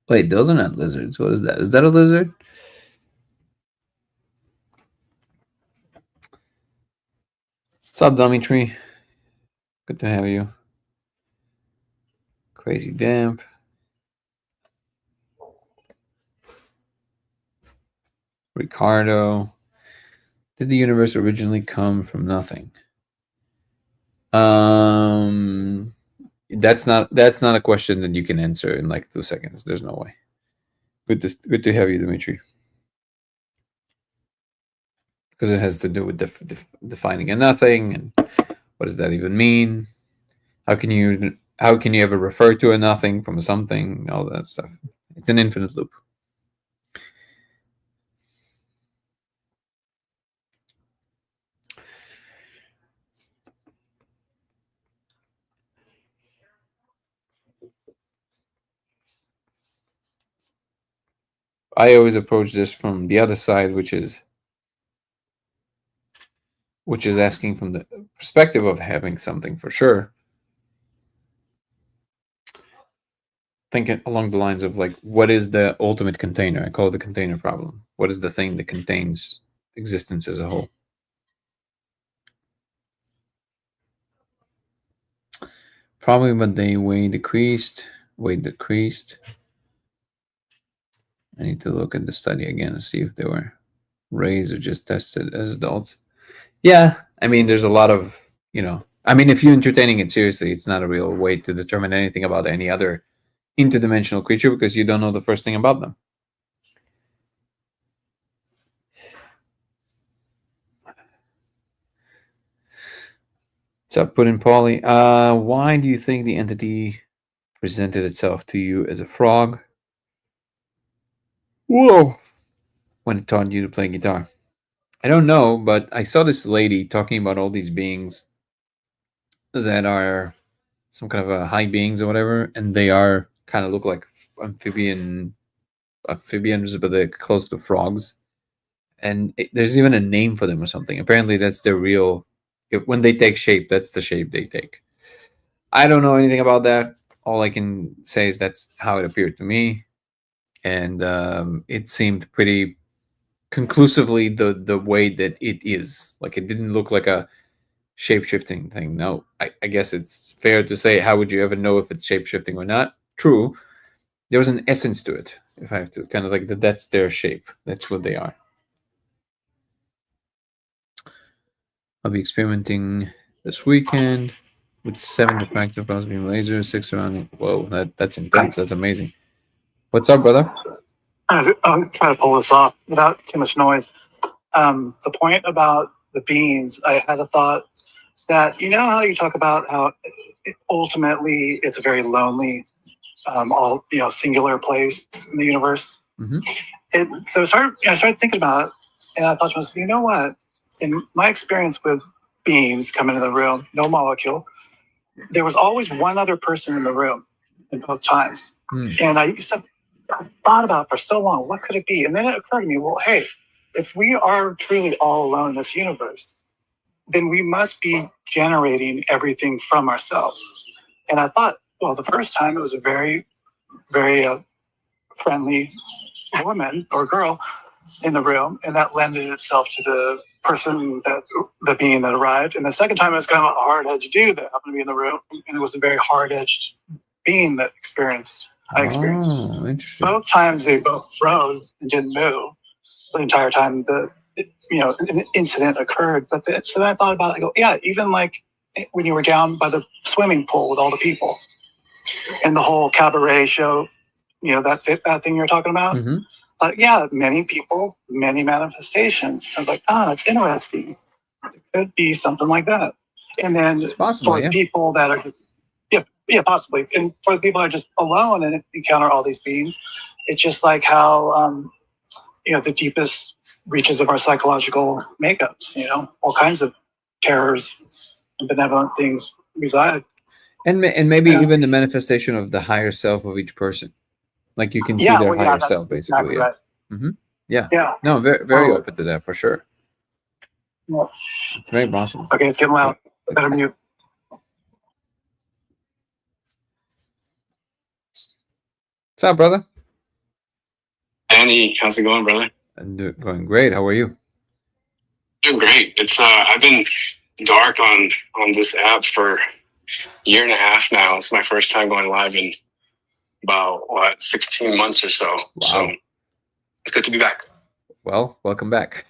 S1: Wait, those are not lizards. What is that? Is that a lizard? What's up, Dummy Tree? Good to have you. Crazy Damp. Ricardo. Did the universe originally come from nothing? That's not a question that you can answer in like 2 seconds. There's no way. Good to have you, Dimitri. Because it has to do with defining a nothing, and what does that even mean? How can you ever refer to a nothing from a something? All that stuff. It's an infinite loop. I always approach this from the other side, which is asking from the perspective of having something for sure. Thinking along the lines of like, what is the ultimate container? I call it the container problem. What is the thing that contains existence as a whole? Probably when they weight decreased. I need to look at the study again to see if they were raised or just tested as adults. Yeah, I mean, there's a lot of, I mean, if you're entertaining it seriously, it's not a real way to determine anything about any other interdimensional creature because you don't know the first thing about them. So put in Paulie. Why do you think the entity presented itself to you as a frog? Whoa! When it taught you to play guitar. I don't know, but I saw this lady talking about all these beings that are some kind of a high beings or whatever, and they are kind of look like amphibians, but they're close to frogs. And there's even a name for them or something. Apparently, that's their real. When they take shape, that's the shape they take. I don't know anything about that. All I can say is that's how it appeared to me, and it seemed pretty conclusively the way that it is. Like it didn't look like a shape shifting thing. No, I guess it's fair to say, how would you ever know if it's shape shifting or not? True, there was an essence to it. If I have to kind of like that's their shape. That's what they are. I'll be experimenting this weekend with 7 diffractive cross beam lasers, 6 surrounding. Whoa, that's intense. That's amazing. What's up, brother?
S3: I'll try to pull this off without too much noise. The point about the beans, I had a thought that, you know how you talk about how ultimately it's a very lonely, all singular place in the universe.
S1: Mm-hmm.
S3: So I started thinking about it, and I thought to myself, you know what? In my experience with beings coming into the room, no molecule, there was always one other person in the room in both times. And I thought about for so long, what could it be? And then it occurred to me, well, hey, if we are truly all alone in this universe, then we must be generating everything from ourselves. And I thought, well, the first time it was a very, very friendly woman or girl in the room, and that lended itself to the being that arrived. And the second time it was kind of a hard-edged dude that happened to be in the room, and it was a very hard-edged being that I experienced.
S1: Oh, interesting.
S3: Both times they both froze and didn't move the entire time an incident occurred. So then I thought about it. I go, yeah, even like when you were down by the swimming pool with all the people and the whole cabaret show, that thing you're talking about.
S1: Mm-hmm.
S3: Yeah, many people, many manifestations. I was like, it's interesting. It could be something like that. And then
S1: It's possible,
S3: for people that are, yeah, possibly. And for the people that are just alone and encounter all these beings, it's just like how, the deepest reaches of our psychological makeups, all kinds of terrors and benevolent things reside.
S1: And maybe even the manifestation of the higher self of each person. Like you can see their higher self, basically.
S3: Exactly right.
S1: Mm-hmm. Yeah.
S3: Yeah.
S1: No, very, very open to that for sure.
S3: Yeah.
S1: It's very possible.
S3: Okay, it's getting loud. Better mute.
S1: What's up, brother?
S4: Danny, how's it going, brother?
S1: I'm going great. How are you?
S4: Doing great. It's I've been dark on this app for a year and a half now. It's my first time going live in about 16 months or so.
S1: Wow.
S4: So it's good to be back.
S1: Well, welcome back.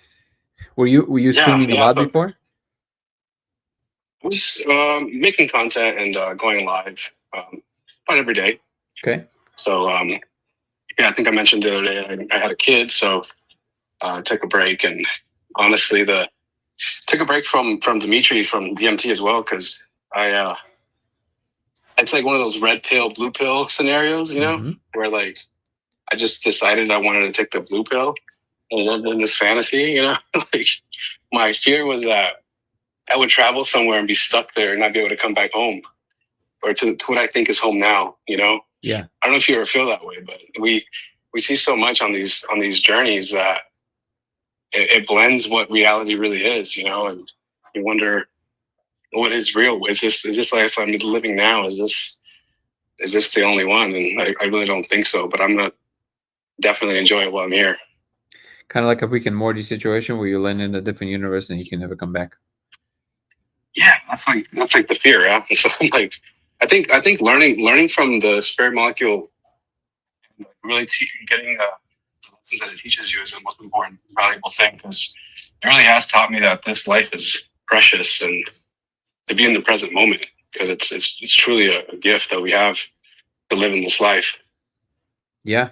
S1: Were you streaming a lot before?
S4: I was making content and going live about every day.
S1: Okay.
S4: So I think I mentioned the other day I had a kid, so took a break, and honestly, took a break from Dimitri from DMT as well, because it's like one of those red pill, blue pill scenarios,
S1: Mm-hmm.
S4: where like I just decided I wanted to take the blue pill and live in this fantasy, like my fear was that I would travel somewhere and be stuck there and not be able to come back home, or to what I think is home now,
S1: Yeah.
S4: I don't know if you ever feel that way, but we see so much on these journeys that it blends what reality really is, and you wonder what is real. Is this life I'm living now? Is this the only one? And I really don't think so, but I'm gonna definitely enjoy it while I'm here.
S1: Kind of like a Rick and Morty situation where you land in a different universe and you can never come back.
S4: Yeah, that's like the fear, yeah. So I'm like, I think learning from the spirit molecule, really getting the lessons that it teaches you is the most important, valuable thing, because it really has taught me that this life is precious and to be in the present moment, because it's truly a gift that we have to live in this life.
S1: Yeah.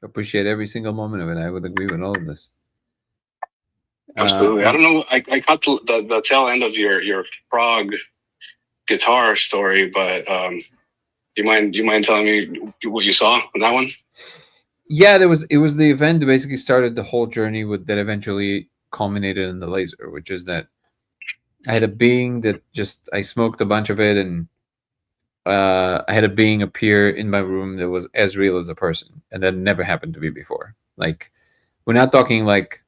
S1: Appreciate every single moment of it. I would agree with all of this.
S4: Absolutely. I don't know. I caught the tail end of your prog guitar story, but you mind telling me what you saw in that one?
S1: Yeah, it was the event that basically started the whole journey that eventually culminated in the laser, which is that I had a being that I smoked a bunch of it, and I had a being appear in my room that was as real as a person, and that never happened to me before. Like, we're not talking like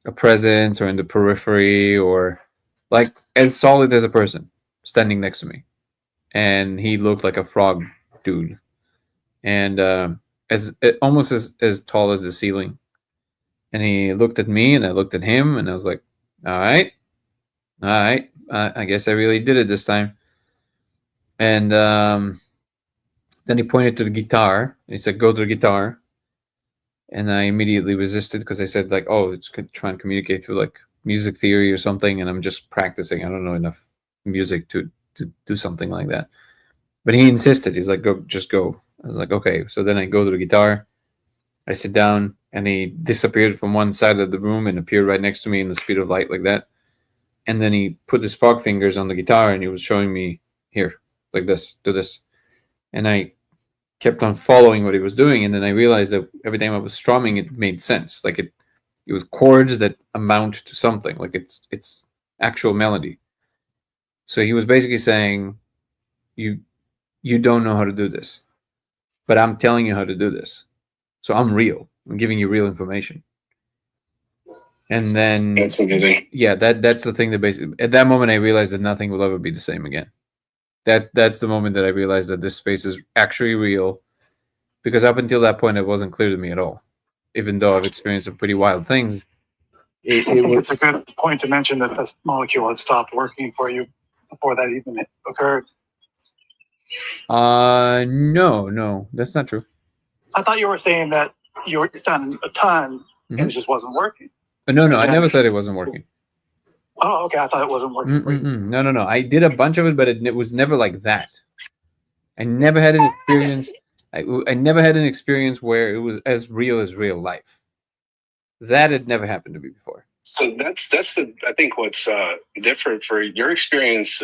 S1: a presence or in the periphery, or like as solid as a person standing next to me. and he looked like a frog dude, and almost as tall as the ceiling. And he looked at me, and I looked at him, and I was like, "All right, all right, I guess I really did it this time." And then he pointed to the guitar. And he said, "Go to the guitar." And I immediately resisted because I said, like, "Oh, it's trying to communicate through like music theory or something," and I'm just practicing. I don't know enough music to do something like that. But he insisted. He's like, "Go, just go." I was like, "Okay." So then I go to the guitar. I sit down, and he disappeared from one side of the room and appeared right next to me in the speed of light, like that. And then he put his frog fingers on the guitar, and he was showing me, "Here, like this, do this." And I kept on following what he was doing, and then I realized that every time I was strumming, it made sense. Like it was chords that amount to something. Like it's actual melody. So he was basically saying, you don't know how to do this, but I'm telling you how to do this. So I'm real. I'm giving you real information. And then
S4: That's amazing.
S1: yeah, that's the thing that basically at that moment I realized that nothing will ever be the same again. That's the moment that I realized that this space is actually real, because up until that point it wasn't clear to me at all. Even though I've experienced some pretty wild things,
S3: I think it's a good point to mention that this molecule had stopped working for you before that even occurred.
S1: No, that's not true.
S3: I thought you were saying that you were done a ton and
S1: Mhm.
S3: it just wasn't working.
S1: No, I
S3: Yeah.
S1: never said it wasn't working.
S3: Oh, okay. I thought it wasn't working for you.
S1: No. I did a bunch of it, but it was never like that. I never had an experience. I never had an experience where it was as real life. That had never happened to me before.
S4: So that's the I think what's different for your experience.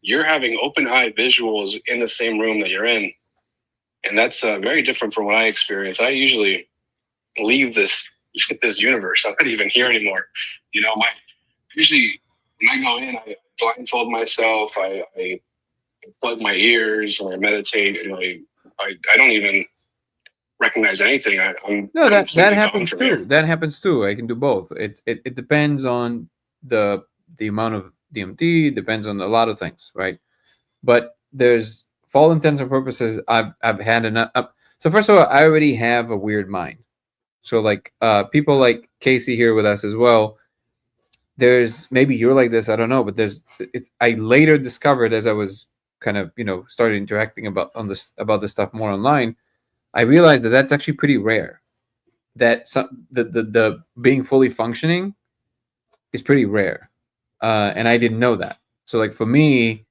S4: You're having open eye visuals in the same room that you're in, and that's very different from what I experience. I usually leave this universe. I'm not even here anymore. You know, usually when I go in, I blindfold myself. I plug my ears or I meditate, and I don't even recognize anything. I'm
S1: No, that
S4: completely gone
S1: happens
S4: from
S1: too.
S4: here.
S1: That happens too. I can do both. It depends on the amount of DMT. Depends on a lot of things, right? But there's, for all intents and purposes, I've had enough. So first of all, I already have a weird mind. So like people like Casey here with us as well. There's, maybe you're like this, I don't know, but I later discovered, as I was kind of started interacting about this stuff more online, I realized that that's actually pretty rare. That the being fully functioning is pretty rare, and I didn't know that. So like for me,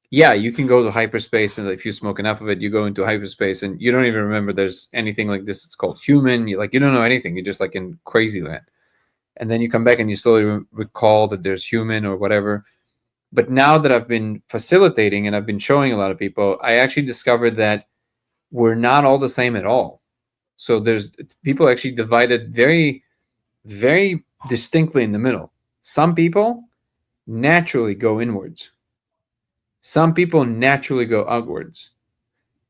S1: yeah, you can go to hyperspace, and if you smoke enough of it, you go into hyperspace, and you don't even remember there's anything like this. It's called human. You don't know anything. You're just like in crazy land, and then you come back and you slowly recall that there's human or whatever. But now that I've been facilitating and I've been showing a lot of people, I actually discovered that we're not all the same at all. So there's people actually divided very, very distinctly in the middle. Some people naturally go inwards. Some people naturally go outwards.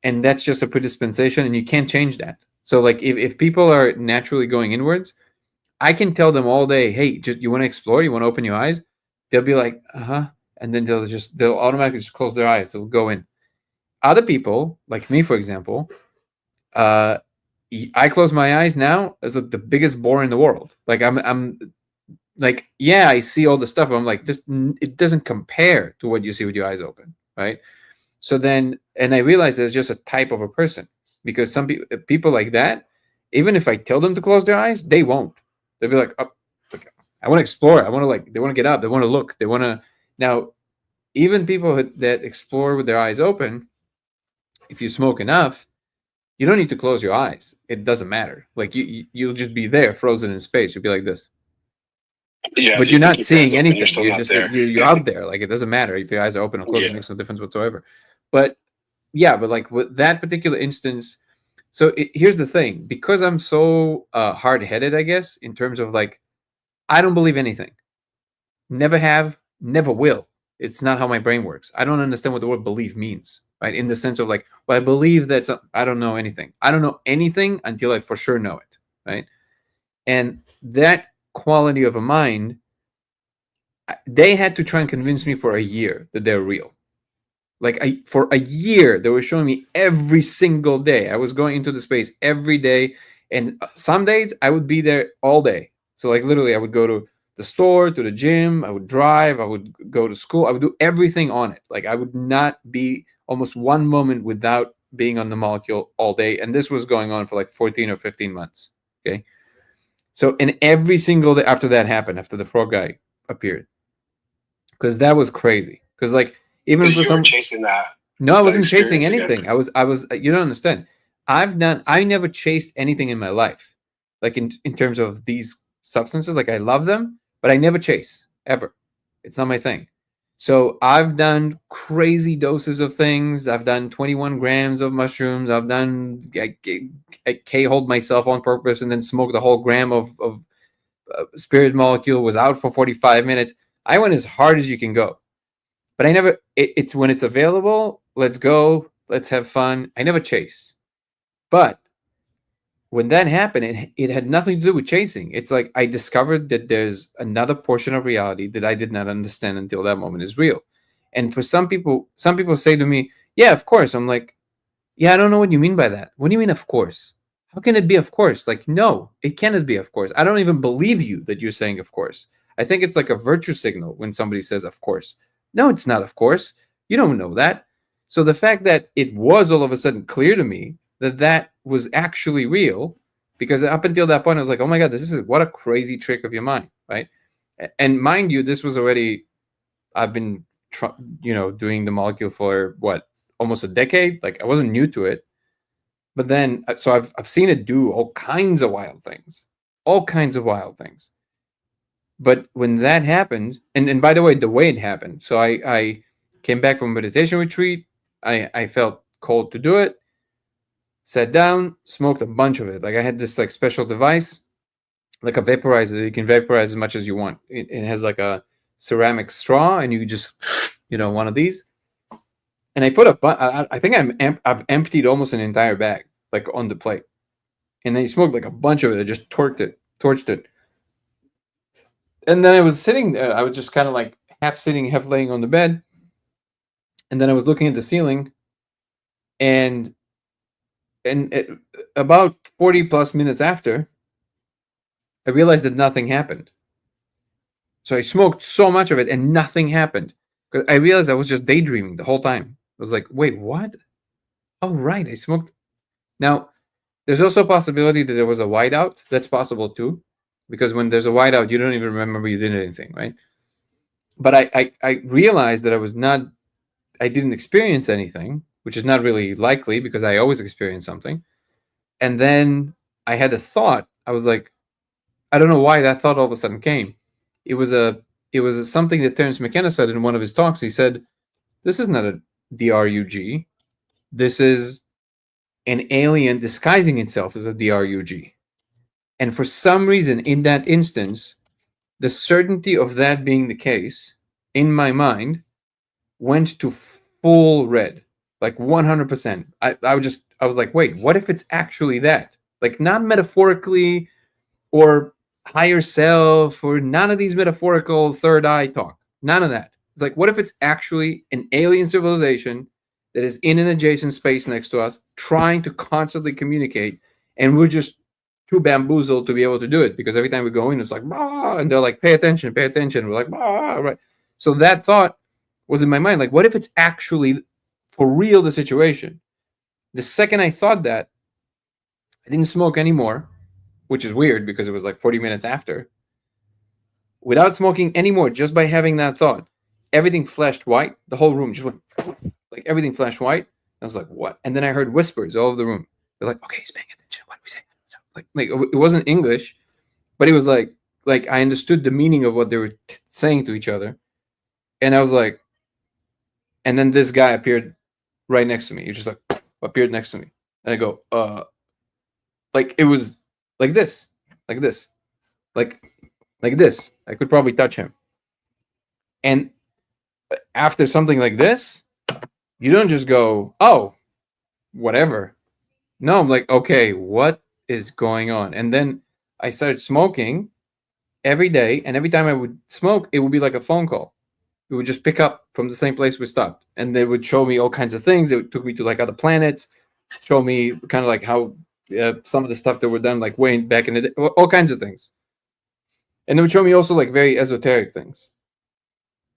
S1: And that's just a predispensation, and you can't change that. So like if people are naturally going inwards, I can tell them all day, hey, just you want to explore, you want to open your eyes? They'll be like, uh-huh. And then they'll automatically just close their eyes. They'll go in. Other people, like me, for example, uh, I close my eyes now as like the biggest bore in the world. Like I'm like, yeah, I see all the stuff. I'm like, this, it doesn't compare to what you see with your eyes open, right? So then, and I realize there's just a type of a person, because some people like that, even if I tell them to close their eyes, they won't. They'll be like, oh, like, I want to explore. I want to they want to get up. They want to look. They want to. Now, even people that explore with their eyes open, if you smoke enough, you don't need to close your eyes. It doesn't matter. Like you'll just be there, frozen in space. You'll be like this.
S4: Yeah,
S1: But you're not seeing
S4: open,
S1: anything.
S4: you're still
S1: You're
S4: not
S1: just
S4: there.
S1: you're out there. Like it doesn't matter if your eyes are open or closed. It makes no difference whatsoever. But yeah, but like with that particular instance, so here's the thing: because I'm so hard-headed, I guess, in terms of like, I don't believe anything. Never have, never will. It's not how my brain works. I don't understand what the word believe means, right? In the sense of like, well, I believe that I don't know anything. I don't know anything until I for sure know it, right? And that quality of a mind, they had to try and convince me for a year that they're real. Like for a year, they were showing me every single day. I was going into the space every day, and some days I would be there all day. So like literally, I would go to the store, to the gym, I would drive, I would go to school, I would do everything on it. Like I would not be almost one moment without being on the molecule all day. And this was going on for like 14 or 15 months. Okay. So, and every single day after that happened, after the frog guy appeared, because that was crazy. Because like even for
S4: you
S1: some
S4: were chasing that.
S1: no, I
S4: that
S1: wasn't chasing
S4: experience again.
S1: anything. I was, you don't understand. I never chased anything in my life. Like in terms of these substances, like I love them, but I never chase ever. It's not my thing. So I've done crazy doses of things. I've done 21 grams of mushrooms. I've done, I K-hold myself on purpose and then smoked the whole gram of spirit molecule, was out for 45 minutes. I went as hard as you can go. But I never, it's when it's available, let's go, let's have fun. I never chase. But when that happened, it had nothing to do with chasing. It's like I discovered that there's another portion of reality that I did not understand until that moment is real. And for some people say to me, yeah, of course. I'm like, yeah, I don't know what you mean by that. What do you mean, of course? How can it be, of course? Like, no, it cannot be, of course. I don't even believe you that you're saying, of course. I think it's like a virtue signal when somebody says, of course. No, it's not, of course. You don't know that. So the fact that it was all of a sudden clear to me that that was actually real, because up until that point, I was like, oh my God, this is what a crazy trick of your mind, right? And mind you, this was already, I've been, doing the molecule for what, almost a decade? Like I wasn't new to it. But then, so I've seen it do all kinds of wild things, all kinds of wild things. But when that happened, and by the way it happened, so I came back from a meditation retreat. I felt called to do it. Sat down, smoked a bunch of it. Like I had this like special device, like a vaporizer. You can vaporize as much as you want. It has like a ceramic straw, and you just, one of these. And I put I think I've emptied almost an entire bag, like on the plate. And then he smoked like a bunch of it. I just torched it. And then I was sitting there. I was just kind of like half sitting, half laying on the bed. And then I was looking at the ceiling, and about 40 plus minutes after, I realized that nothing happened. So I smoked so much of it and nothing happened. Because I realized I was just daydreaming the whole time. I was like, wait, what? Oh, right. I smoked. Now, there's also a possibility that there was a whiteout. That's possible too. Because when there's a whiteout, you don't even remember you did anything, right? But I realized that I didn't experience anything, which is not really likely because I always experience something. And then I had a thought. I was like, I don't know why that thought all of a sudden came. It was something that Terence McKenna said in one of his talks. He said, this is not a DRUG. This is an alien disguising itself as a DRUG. And for some reason, in that instance, the certainty of that being the case, in my mind, went to full red, like 100%. I was like, wait, what if it's actually that? Like, not metaphorically or higher self or none of these metaphorical third eye talk. None of that. It's like, what if it's actually an alien civilization that is in an adjacent space next to us, trying to constantly communicate, and we're just too bamboozled to be able to do it, because every time we go in, it's like, bah, and they're like, pay attention. We're like, bah, right. So that thought was in my mind, like, what if it's actually for real the situation? The second I thought that, I didn't smoke anymore, which is weird because it was like 40 minutes after. Without smoking anymore, just by having that thought, everything flashed white. The whole room just went, like everything flashed white. I was like, what? And then I heard whispers all over the room. They're like, okay, he's paying attention. What do we say? Like it wasn't English, but it was like I understood the meaning of what they were saying to each other. And I was like, and then this guy appeared right next to me. He just like appeared next to me. And I go, like it was like this, like this, like this. I could probably touch him. And after something like this, you don't just go, oh, whatever. No, I'm like, okay, what is going on? And then I started smoking every day. And every time I would smoke, it would be like a phone call. it would just pick up from the same place we stopped, and they would show me all kinds of things. It took me to like other planets, show me kind of like how some of the stuff that were done like way back in the day, all kinds of things. And it would show me also like very esoteric things.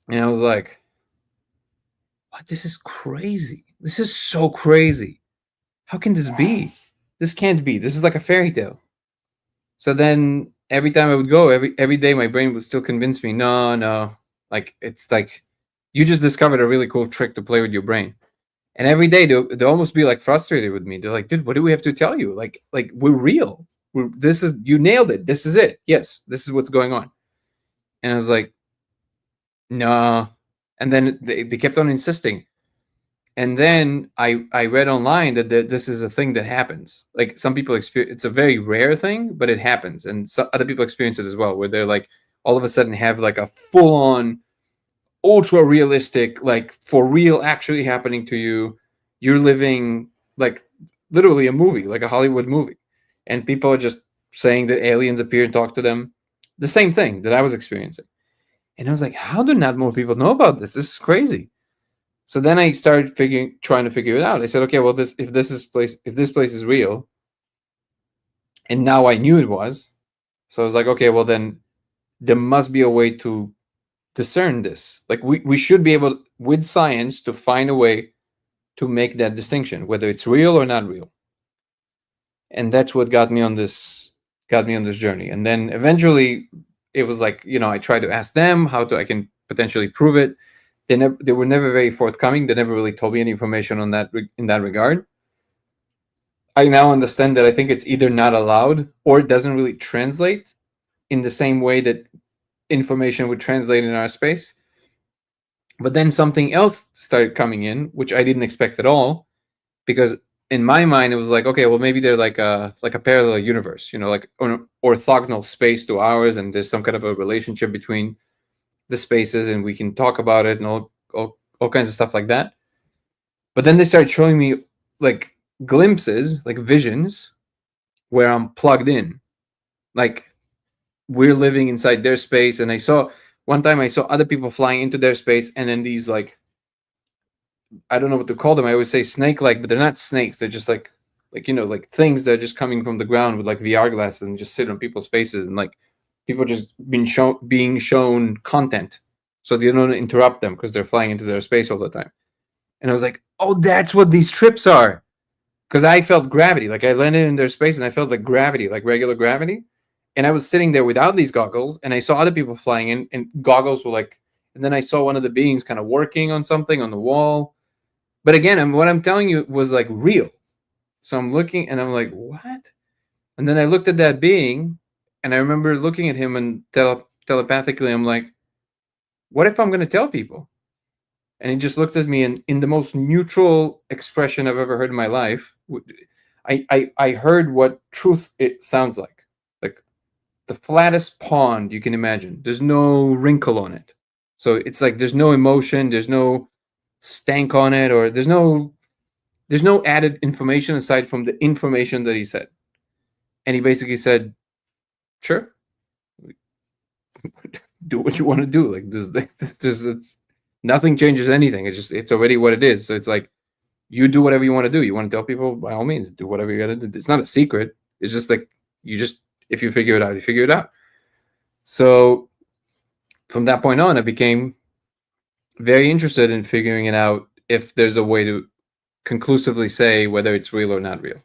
S1: And I was like, what? This is crazy. This is so crazy. How can this be? This can't be. This is like a fairy tale. So then every time I would go, every day my brain would still convince me, no. Like it's like you just discovered a really cool trick to play with your brain. And every day they'll almost be like frustrated with me. They're like, dude, what do we have to tell you? Like we're real. This is, you nailed it. This is it. Yes, this is what's going on. And I was like, no. And then they kept on insisting. And then I read online that this is a thing that happens. Like some people experience, it's a very rare thing, but it happens. And other people experience it as well, where they're like, all of a sudden have like a full on, ultra realistic, like for real actually happening to you. You're living like literally a movie, like a Hollywood movie. And people are just saying that aliens appear and talk to them. The same thing that I was experiencing. And I was like, how do not more people know about this? This is crazy. So then I started trying to figure it out. I said, okay, well, if this place is real, and now I knew it was, so I was like, okay, well then there must be a way to discern this. Like we should be able, with science, to find a way to make that distinction, whether it's real or not real. And that's what got me on this journey. And then eventually it was like, I tried to ask them I can potentially prove it. They were never very forthcoming. They never really told me any information on that in that regard. I now understand that I think it's either not allowed or it doesn't really translate in the same way that information would translate in our space. But then something else started coming in, which I didn't expect at all, because in my mind it was like, okay, well maybe they're like a parallel universe, like an orthogonal space to ours, and there's some kind of a relationship between the spaces, and we can talk about it and all kinds of stuff like that. But then they started showing me like glimpses, like visions, where I'm plugged in, like we're living inside their space. And one time I saw other people flying into their space, and then these like, I don't know what to call them. I always say snake-like, but they're not snakes. They're just like things that are just coming from the ground with like VR glasses and just sit on people's faces, and like people just being shown content, so they don't interrupt them because they're flying into their space all the time. And I was like, oh, that's what these trips are, because I felt gravity. Like I landed in their space and I felt like gravity, like regular gravity. And I was sitting there without these goggles, and I saw other people flying in, and goggles were like. And then I saw one of the beings kind of working on something on the wall. But again, what I'm telling you was like real. So I'm looking and I'm like, what? And then I looked at that being, and I remember looking at him and telepathically, I'm like, what if I'm going to tell people? And he just looked at me, and in the most neutral expression I've ever heard in my life, I heard what truth it sounds like the flattest pond you can imagine. There's no wrinkle on it. So it's like there's no emotion, there's no stank on it, or there's no added information aside from the information that he said. And he basically said, sure, do what you want to do. Like there's nothing changes anything. It's already what it is. So it's like, you do whatever you want to do. You want to tell people, by all means, do whatever you got to do. It's not a secret. It's just like, if you figure it out, you figure it out. So from that point on, I became very interested in figuring it out, if there's a way to conclusively say whether it's real or not real.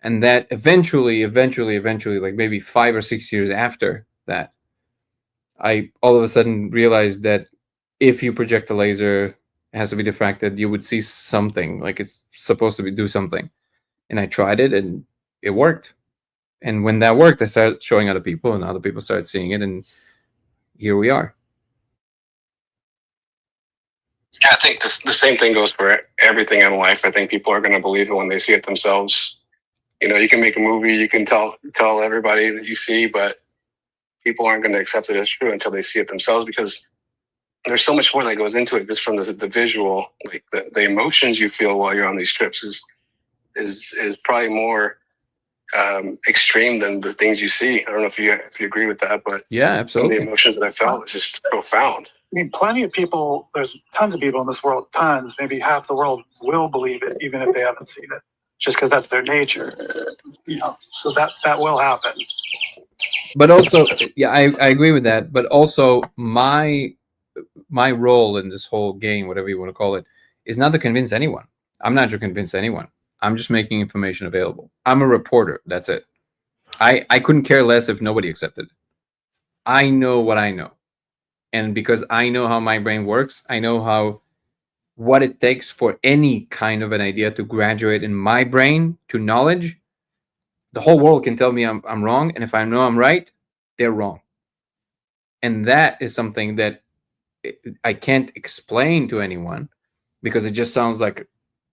S1: And that eventually, like maybe 5 or 6 years after that, I all of a sudden realized that if you project a laser, it has to be diffracted, you would see something, like it's supposed to do something. And I tried it, and it worked. And when that worked, I started showing other people, and other people started seeing it, and here we are.
S4: Yeah, I think the same thing goes for everything in life. I think people are going to believe it when they see it themselves. You can make a movie, you can tell everybody that you see, but people aren't going to accept it as true until they see it themselves, because there's so much more that goes into it, just from the visual, like the emotions you feel while you're on these trips is probably more extreme than the things you see. I don't know if you agree with that, but
S1: yeah, absolutely.
S4: Some of the emotions that I felt is just profound.
S3: mean, plenty of people, there's tons of people in this world, tons, maybe half the world will believe it, even if they haven't seen it, just because that's their nature. So that will happen.
S1: But also, yeah, I agree with that. But also, my role in this whole game, whatever you want to call it, is not to convince anyone. I'm not to convince anyone. I'm just making information available. I'm a reporter. That's it. I couldn't care less if nobody accepted it. I know what I know. And because I know how my brain works, I know what it takes for any kind of an idea to graduate in my brain to knowledge. The whole world can tell me I'm wrong. And if I know I'm right, they're wrong. And that is something that I can't explain to anyone because it just sounds like,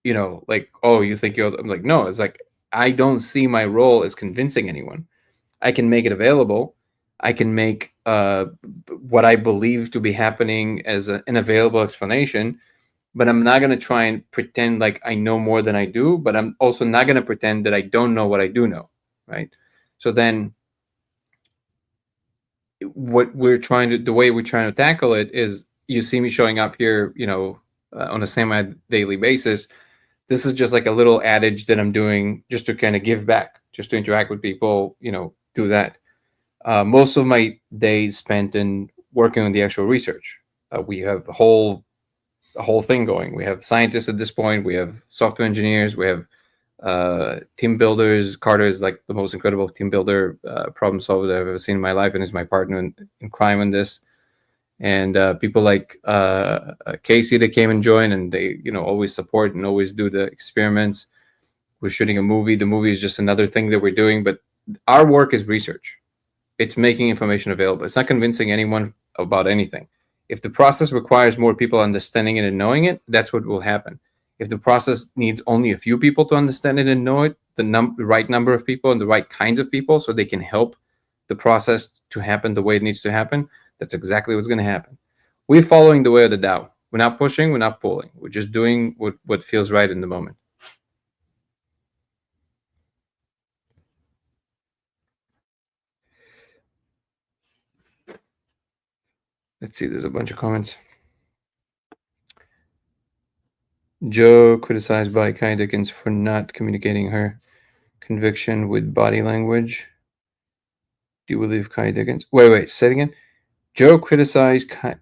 S1: like, oh, you think you're, I'm like, no, it's like, I don't see my role as convincing anyone. I can make it available. I can make what I believe to be happening as an available explanation, but I'm not going to try and pretend like I know more than I do, but I'm also not going to pretend that I don't know what I do know, right? So then the way we're trying to tackle it is, you see me showing up here, on a semi-daily basis. This is just like a little adage that I'm doing just to kind of give back, just to interact with people, do that. Most of my days spent in working on the actual research. We have a whole thing going. We have scientists at this point. We have software engineers. We have team builders. Carter is like the most incredible team builder, problem solver that I've ever seen in my life, and is my partner in crime on this. And people like Casey that came and joined, and they always support and always do the experiments. We're shooting a movie. The movie is just another thing that we're doing, but our work is research. It's making information available. It's not convincing anyone about anything. If the process requires more people understanding it and knowing it, that's what will happen. If the process needs only a few people to understand it and know it, the right number of people and the right kinds of people, so they can help the process to happen the way it needs to happen, that's exactly what's going to happen. We're following the way of the Tao. We're not pushing, we're not pulling. We're just doing what feels right in the moment. Let's see, there's a bunch of comments. Joe criticized by Kai Dickens for not communicating her conviction with body language. Do you believe Kai Dickens? Wait, say it again. Joe criticized Kai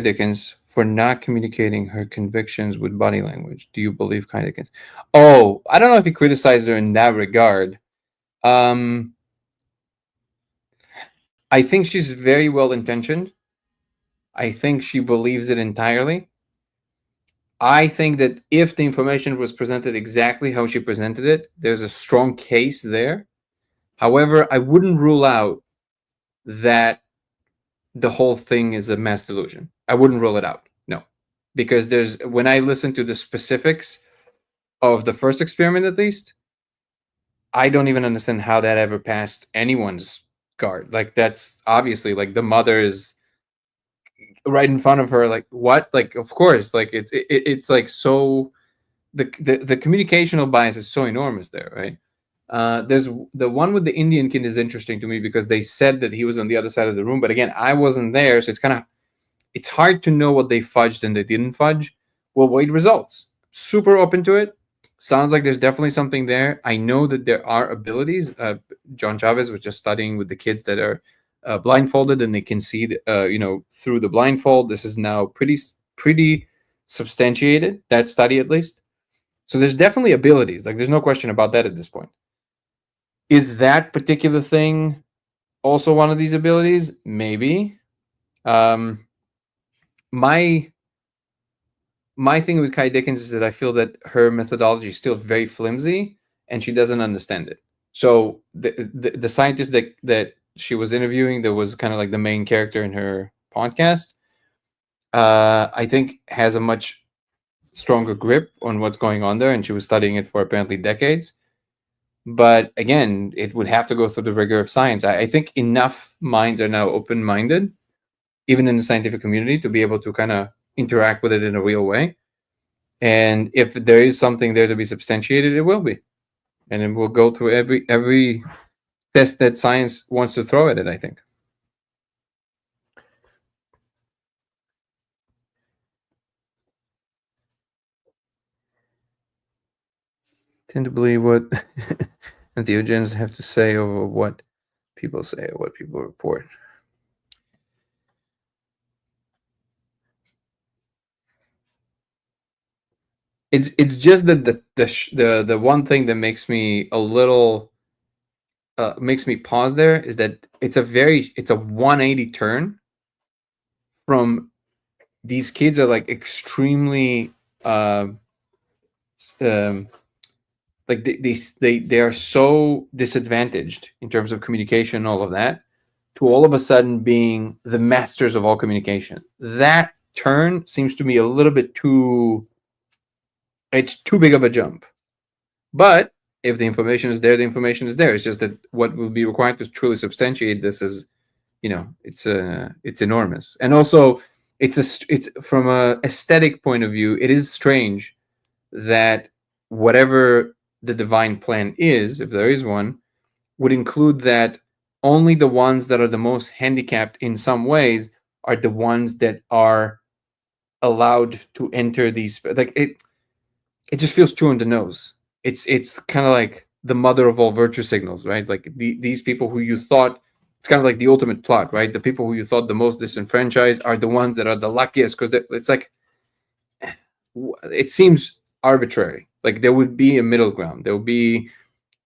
S1: Dickens for not communicating her convictions with body language. Do you believe Kai Dickens? Oh, I don't know if he criticized her in that regard. I think she's very well intentioned. I think she believes it entirely. I think that if the information was presented exactly how she presented it, there's a strong case there. However, I wouldn't rule out that the whole thing is a mass delusion. I wouldn't rule it out. No. Because when I listen to the specifics of the first experiment, at least, I don't even understand how that ever passed anyone's guard. Like, that's obviously, like, the mother is right in front of her. Like, what? Like, of course, like, it's like, so the communicational bias is so enormous there, right? There's the one with the Indian kid is interesting to me because they said that he was on the other side of the room, but again, I wasn't there, so it's hard to know what they fudged and they didn't fudge. We'll wait results. Super open to it. Sounds like there's definitely something there. I know that there are abilities. John Chavez was just studying with the kids that are blindfolded, and they can see, through the blindfold. This is now pretty substantiated, that study at least. So there's definitely abilities. Like, there's no question about that at this point. Is that particular thing also one of these abilities? Maybe. My thing with Kai Dickens is that I feel that her methodology is still very flimsy, and she doesn't understand it. So the scientist that she was interviewing, that was kind of like the main character in her podcast, I think has a much stronger grip on what's going on there, and she was studying it for apparently decades. But again, it would have to go through the rigor of science. I think enough minds are now open-minded, even in the scientific community, to be able to kind of interact with it in a real way. And if there is something there to be substantiated, it will be. And it will go through every test that science wants to throw at it, I think. tend to believe what entheogens have to say over what people say or what people report. It's just that the one thing that makes me a little makes me pause there is that it's a 180 turn from these kids are like extremely um, like they are so disadvantaged in terms of communication and all of that to all of a sudden being the masters of all communication. That turn seems to me a little bit too, it's too big of a jump. But if the information is there, the information is there. It's just that what will be required to truly substantiate this is, it's enormous. And also it's from a aesthetic point of view, it is strange that whatever the divine plan is, if there is one, would include that only the ones that are the most handicapped in some ways are the ones that are allowed to enter these. Like it just feels true on the nose. It's kind of like the mother of all virtue signals, right? Like these people who you thought, it's kind of like the ultimate plot, right? The people who you thought the most disenfranchised are the ones that are the luckiest, because it's like, it seems arbitrary. Like there would be a middle ground. There will be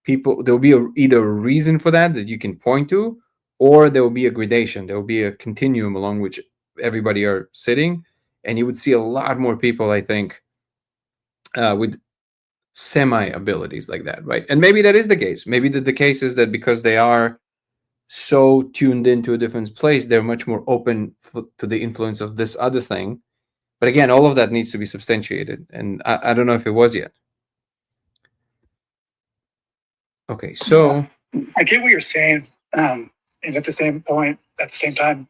S1: people. There will be either a reason for that you can point to, or there will be a gradation. There will be a continuum along which everybody are sitting, and you would see a lot more people, I think, with semi abilities like that, right? And maybe that is the case. Maybe the case is that because they are so tuned into a different place, they're much more open to the influence of this other thing. But again, all of that needs to be substantiated, and I don't know if it was yet. Okay, so
S3: I get what you're saying, and at the same time,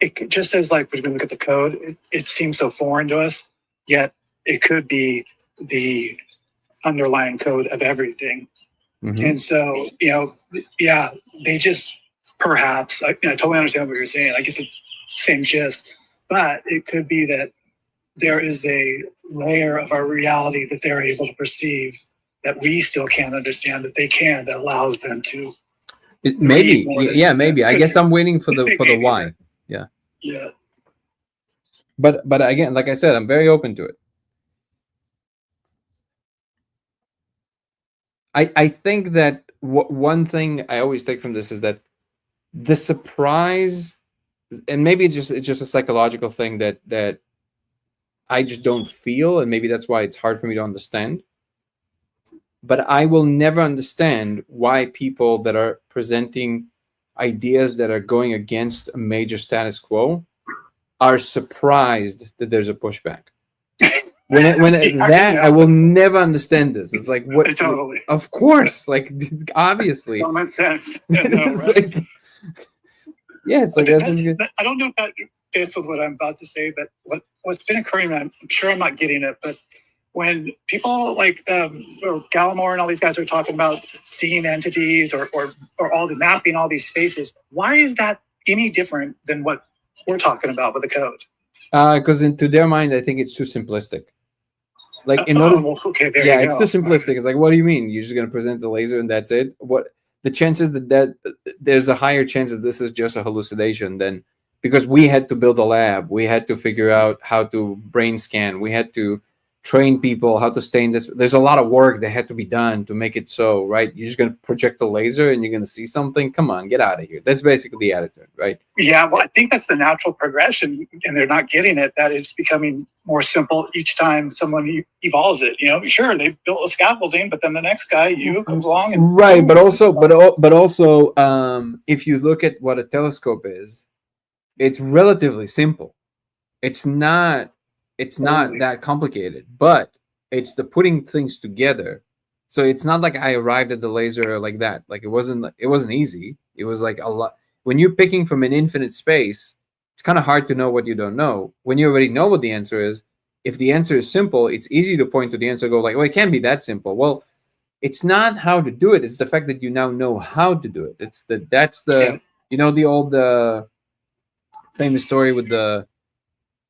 S3: it just as like when we look at the code, it seems so foreign to us. Yet it could be the underlying code of everything.
S1: mhm.
S3: And so, yeah, they just perhaps, I totally understand what you're saying. I get the same gist, but it could be that there is a layer of our reality that they're able to perceive that we still can't understand, that they can, that allows them to.
S1: Maybe,
S3: more than-
S1: yeah, maybe. I
S3: could
S1: guess
S3: be.
S1: I'm waiting for the
S3: Maybe,
S1: why.
S3: Yeah.
S1: But again, like I said, I'm very open to it. I think that one thing I always take from this is that the surprise, and maybe it's just a psychological thing that I just don't feel, and maybe that's why it's hard for me to understand. But I will never understand why people that are presenting ideas that are going against a major status quo are surprised that there's a pushback. I will never understand this. It's like, what?
S3: Totally.
S1: Of course, like obviously.
S3: Common sense.
S1: It's
S3: Right?
S1: like, yeah, it's like that's just good.
S3: I don't know if that fits with what I'm about to say, but what's been occurring, I'm sure I'm not getting it, but when people like or Gallimore and all these guys are talking about seeing entities or all the mapping all these spaces, why is that any different than what we're talking about with the code?
S1: Because into their mind, I think it's too simplistic. Like in order,
S3: okay, there
S1: yeah,
S3: you go.
S1: it's too simplistic. It's like, what do you mean? You're just gonna present the laser and that's it? What the chances that there's a higher chance that this is just a hallucination than, because we had to build a lab, we had to figure out how to brain scan, we had to train people how to stay in this. There's a lot of work that had to be done to make it so, right? You're just gonna project a laser and you're gonna see something. Come on, get out of here. That's basically the attitude, right?
S3: Yeah, well, I think that's the natural progression, and they're not getting it. That it's becoming more simple each time someone evolves it. Sure, they built a scaffolding, but then the next guy, comes along and
S1: right. But also, if you look at what a telescope is, it's relatively simple. It's not that complicated, but it's the putting things together. So it's not like I arrived at the laser like that. Like it wasn't easy. It was like a lot. When you're picking from an infinite space, it's kind of hard to know what you don't know. When you already know what the answer is, if the answer is simple, it's easy to point to the answer and go like, well, it can't be that simple. Well, it's not how to do it. It's the fact that you now know how to do it. The old famous story with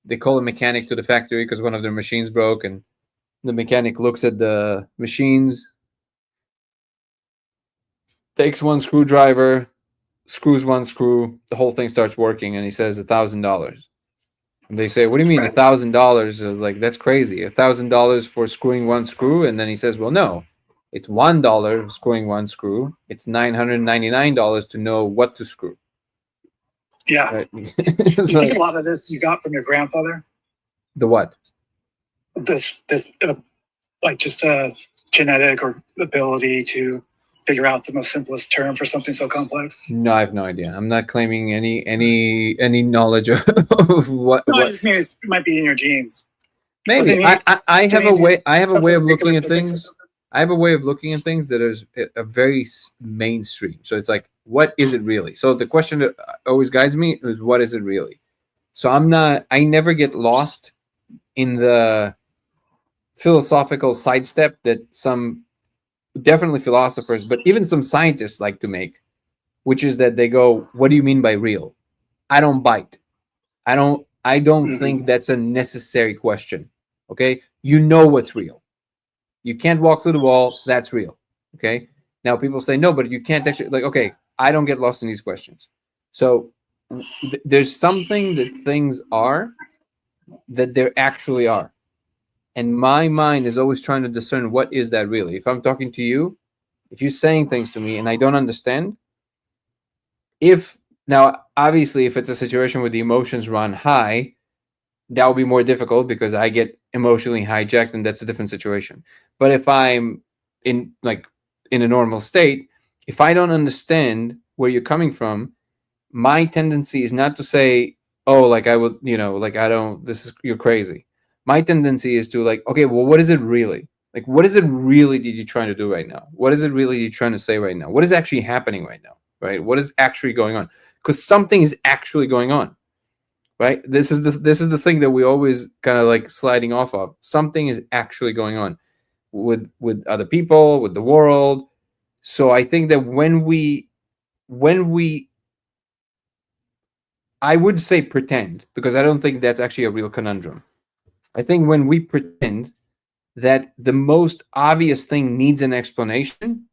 S1: they call a mechanic to the factory because one of their machines broke, and The mechanic looks at the machines, takes one screwdriver, screws one screw, the whole thing starts working, and he says $1,000. And they say, "What do you mean
S3: Right.
S1: $1,000?" Like, that's crazy. $1,000 for screwing one screw, and then he says, "Well, no, it's $1 screwing one screw. It's $999 to know what to screw."
S3: Yeah.
S1: Right?
S3: You
S1: It's
S3: think
S1: like,
S3: a lot of this you got from your grandfather?
S1: the what?
S3: This like just a genetic or ability to figure out the most simplest term for something so complex?
S1: No, I have no idea. I'm not claiming any knowledge of what
S3: No, I
S1: what.
S3: just mean it might be in your genes.
S1: Maybe
S3: Wasn't
S1: I have a way. I have a way of looking at
S3: things.
S1: things. I have a way of looking at things that is a very mainstream. So it's like, what is it really? So the question that always guides me is, what is it really? So I never get lost in the philosophical sidestep that some definitely philosophers, but even some scientists like to make, which is that they go, "What do you mean by real?" I don't bite. I don't think that's a necessary question. Okay? You know what's real. You can't walk through the wall, that's real. Okay? Now people say, "No, but you can't actually," like, okay, I don't get lost in these questions. So there's something that things are that there actually are. And my mind is always trying to discern what is that really. If I'm talking to you, if you're saying things to me and I don't understand, if now obviously if it's a situation where the emotions run high, that will be more difficult because I get emotionally hijacked, and that's a different situation. But if I'm in in a normal state, if I don't understand where you're coming from, my tendency is not to say, "Oh, like I would, like I don't. This is you're crazy." My tendency is to like, "Okay, well, what is it really? Like, what is it really that you're trying to do right now? What is it really you're trying to say right now? What is actually happening right now? Right? What is actually going on? Because something is actually going on." Right, this is the thing that we always kind of like sliding off of. Something is actually going on with other people, with the world. So I think that when we I would say pretend, because I don't think that's actually a real conundrum. I think when we pretend that the most obvious thing needs an explanation,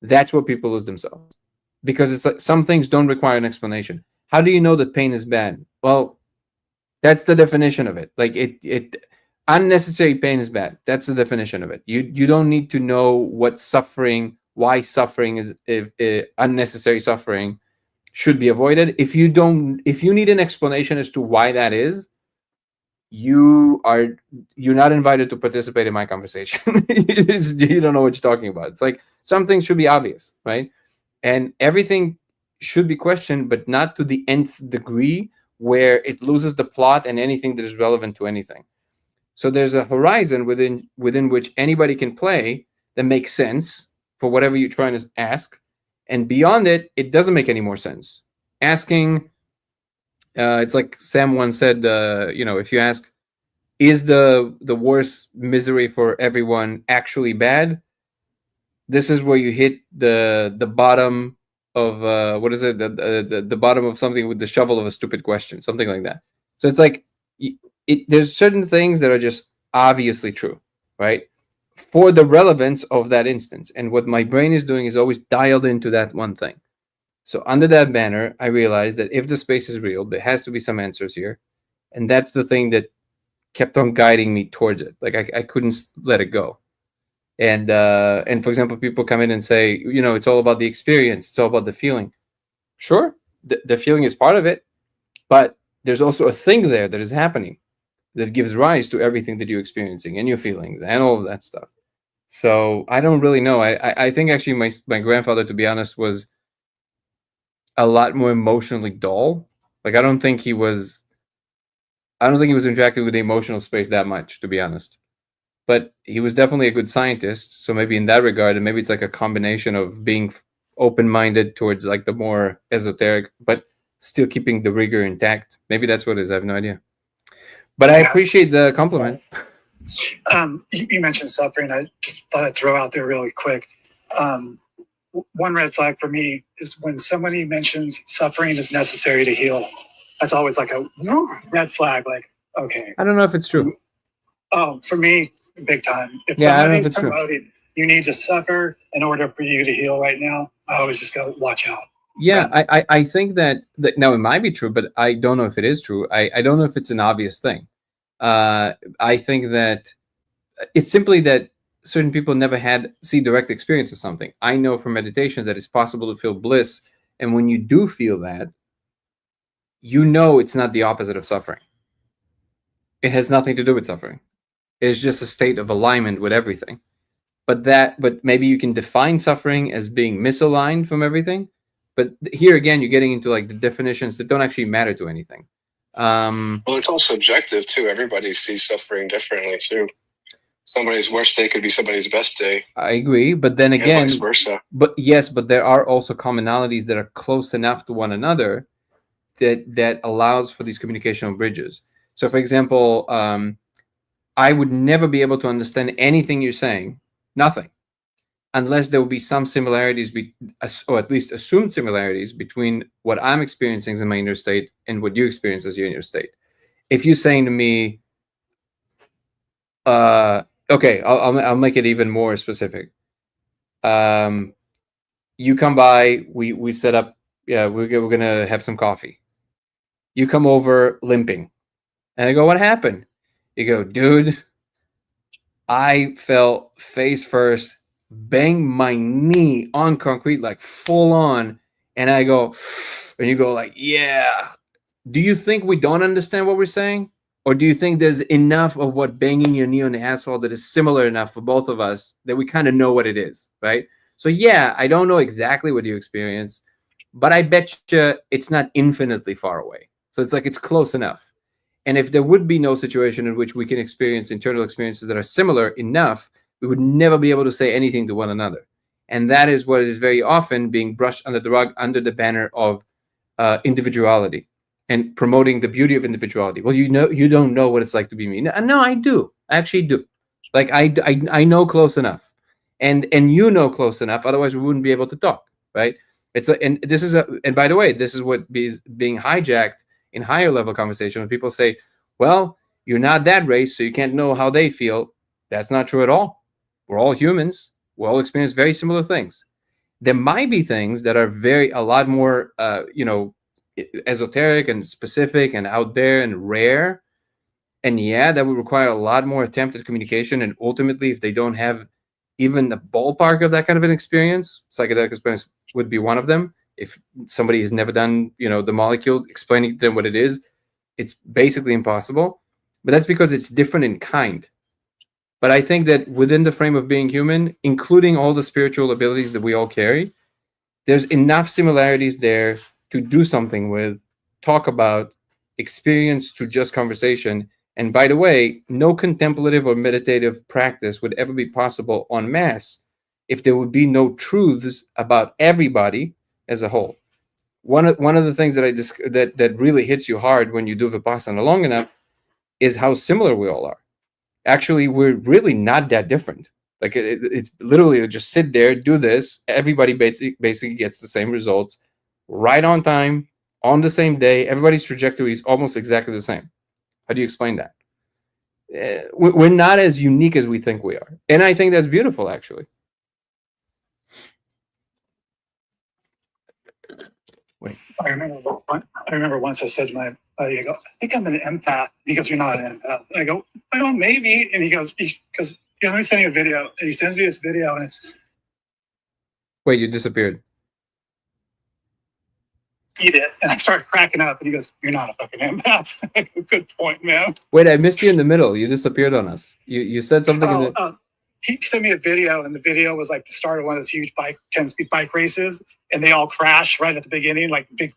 S1: that's where people lose themselves, because it's like some things don't require an explanation. How do you know that pain is bad? Well, that's the definition of it. Like it unnecessary pain is bad. That's the definition of it. You don't need to know what suffering, why suffering is, if unnecessary suffering should be avoided. If you need an explanation as to why that is, you're not invited to participate in my conversation. You don't know what you're talking about. It's like some things should be obvious, right? And everything should be questioned, but not to the nth degree where it loses the plot and anything that is relevant to anything. So there's a horizon within which anybody can play that makes sense for whatever you're trying to ask, and beyond it, it doesn't make any more sense. Asking, it's like Sam once said, if you ask, "Is the worst misery for everyone actually bad?" This is where you hit the bottom of what is it, the bottom of something with the shovel of a stupid question, something like that. So it's like there's certain things that are just obviously true, right, for the relevance of that instance, and what my brain is doing is always dialed into that one thing. So under that banner, I realized that if the space is real, there has to be some answers here, and that's the thing that kept on guiding me towards it. Like I couldn't let it go. And for example, people come in and say, it's all about the experience, it's all about the feeling. Sure, the feeling is part of it, but there's also a thing there that is happening that gives rise to everything that you're experiencing and your feelings and all of that stuff. So I don't really know. I think actually my grandfather, to be honest, was a lot more emotionally dull. Like I don't think he was interacting with the emotional space that much, to be honest. But he was definitely a good scientist. So maybe in that regard, and maybe it's like a combination of being open-minded towards like the more esoteric, but still keeping the rigor intact. Maybe that's what it is. I have no idea. But I appreciate the compliment.
S3: You mentioned suffering. I just thought I'd throw out there really quick. One red flag for me is when somebody mentions suffering is necessary to heal. That's always like a red flag. Like, okay.
S1: I don't know if it's true.
S3: Oh, for me, big time. If
S1: Yeah, I don't know if
S3: somebody's
S1: it's true.
S3: promoting, you need to suffer in order for you to heal right now. I always just go, watch out.
S1: Yeah, I think that now it might be true, but I don't know if it is true. I don't know if it's an obvious thing. I think that it's simply that certain people never see direct experience of something. I know from meditation that it's possible to feel bliss, and when you do feel that, you know it's not the opposite of suffering. It has nothing to do with suffering. It's just a state of alignment with everything. But maybe you can define suffering as being misaligned from everything. But here again, you're getting into like the definitions that don't actually matter to anything.
S4: Well, it's all subjective too. Everybody sees suffering differently too. Somebody's worst day could be somebody's best day.
S1: I agree, but then
S4: And
S1: again,
S4: vice versa.
S1: but yes, but there are also commonalities that are close enough to one another that allows for these communicational bridges. So, for example, I would never be able to understand anything you're saying, nothing, unless there will be some similarities, or at least assumed similarities between what I'm experiencing in my inner state and what you experience as your inner state. If you're saying to me, okay, I'll make it even more specific. You come by, we set up, yeah, we're gonna have some coffee. You come over limping, and I go, what happened? You go, dude, I fell face first, banged my knee on concrete, like full on, and I go, and you go like, yeah. Do you think we don't understand what we're saying? Or do you think there's enough of what banging your knee on the asphalt that is similar enough for both of us that we kind of know what it is, right? So yeah, I don't know exactly what you experience, but I bet you it's not infinitely far away. So it's like it's close enough. And if there would be no situation in which we can experience internal experiences that are similar enough, we would never be able to say anything to one another. And that is what is very often being brushed under the rug under the banner of individuality and promoting the beauty of individuality. Well, you don't know what it's like to be me. No, I do. I actually do. Like I know close enough, and you know close enough. Otherwise, we wouldn't be able to talk, right? And by the way, this is what is being hijacked in higher level conversation when people say, "Well, you're not that race, so you can't know how they feel." That's not true at all. We're all humans. We all experience very similar things. There might be things that are a lot more, esoteric and specific and out there and rare. And yeah, that would require a lot more attempted communication. And ultimately, if they don't have even the ballpark of that kind of an experience, psychedelic experience would be one of them. If somebody has never done, the molecule, explaining to them what it is, it's basically impossible. But that's because it's different in kind. But I think that within the frame of being human, including all the spiritual abilities that we all carry, there's enough similarities there to do something with, talk about, experience through just conversation. And by the way, no contemplative or meditative practice would ever be possible en masse if there would be no truths about everybody as a whole. One of the things that really hits you hard when you do Vipassana long enough is how similar we all are. Actually, we're really not that different. Like it's literally just sit there, do this. Everybody basically gets the same results, right on time, on the same day. Everybody's trajectory is almost exactly the same. How do you explain that? We're not as unique as we think we are, and I think that's beautiful, actually. Wait.
S3: I remember once I said to my buddy, I go, I think I'm an empath. He goes, you're not an empath. And I go, well, maybe. And he goes, let me send you a video. And he sends me this video, and it's.
S1: Wait, you disappeared.
S3: Eat it. And I started cracking up, and he goes, you're not a fucking empath. Good point, man.
S1: Wait, I missed you in the middle. You disappeared on us. You said something.
S3: He sent me a video, and the video was like the start of one of those huge 10-speed bike races, and they all crash right at the beginning, like big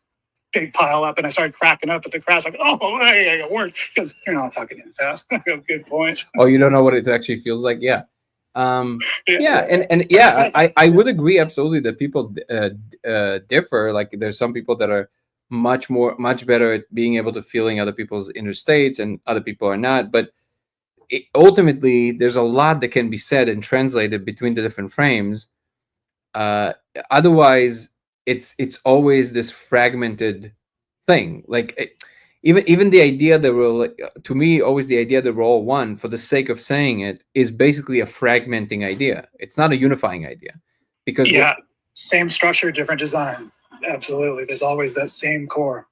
S3: pile up. And I started cracking up at the crash, like, oh, hey, it worked, because you're not fucking empath. Good point.
S1: Oh, you don't know what it actually feels like? Yeah. I would agree absolutely that people differ. Like there's some people that are much better at being able to feeling other people's inner states, and other people are not. But ultimately, there's a lot that can be said and translated between the different frames. Otherwise, it's always this fragmented thing. Like even the idea that to me, always the idea that we're all one for the sake of saying it is basically a fragmenting idea. It's not a unifying idea, because
S3: Yeah, same structure, different design. Absolutely. There's always that same core.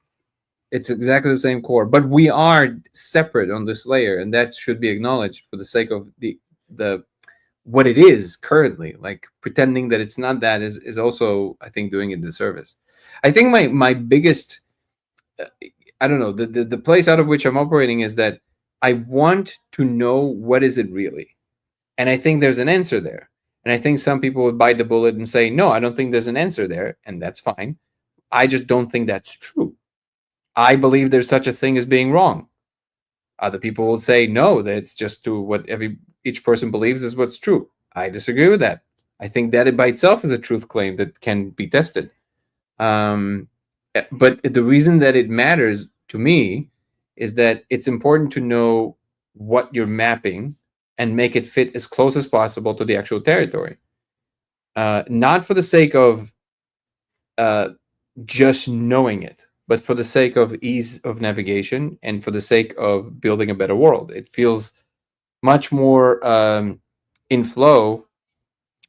S1: it's exactly the same core, but we are separate on this layer, and that should be acknowledged for the sake of the what it is currently. Like pretending that it's not that is also, I think, doing it disservice. I think my biggest I don't know, the place out of which I'm operating is that I want to know what is it really, and I think there's an answer there. And I think some people would bite the bullet and say, no, I don't think there's an answer there, and that's fine. I just don't think that's true. I believe there's such a thing as being wrong. Other people will say, no, that's just to what each person believes is what's true. I disagree with that. I think that it by itself is a truth claim that can be tested. But the reason that it matters to me is that it's important to know what you're mapping and make it fit as close as possible to the actual territory. Not for the sake of just knowing it, but for the sake of ease of navigation and for the sake of building a better world. It feels much more in flow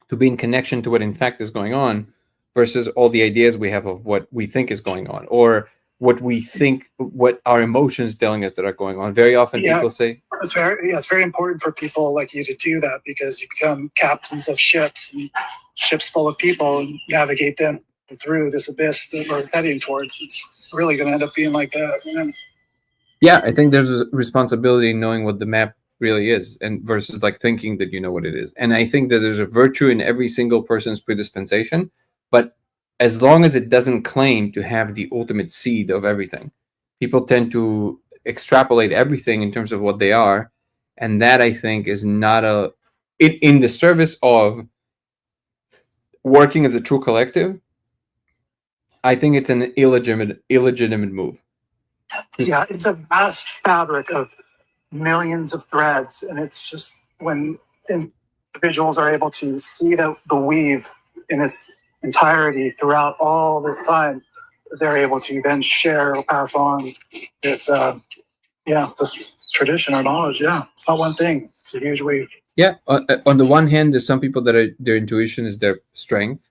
S1: to be in connection to what in fact is going on versus all the ideas we have of what we think is going on, or what we think, what our emotions telling us that are going on. Very often people say
S3: it's very important for people like you to do that, because you become captains of ships, and ships full of people, and navigate them through this abyss that we're heading towards. It's really going to end up being like that.
S1: Yeah, I think there's a responsibility in knowing what the map really is, and versus like thinking that you know what it is. And I think that there's a virtue in every single person's predispensation, but as long as it doesn't claim to have the ultimate seed of everything, people tend to extrapolate everything in terms of what they are, and that I think is not in the service of working as a true collective. I think it's an illegitimate move.
S3: Yeah, it's a vast fabric of millions of threads, and it's just when individuals are able to see the weave in its entirety throughout all this time, they're able to then share or pass on this this tradition or knowledge. Yeah, it's not one thing, it's a huge weave.
S1: Yeah, on the one hand, there's some people that their intuition is their strength,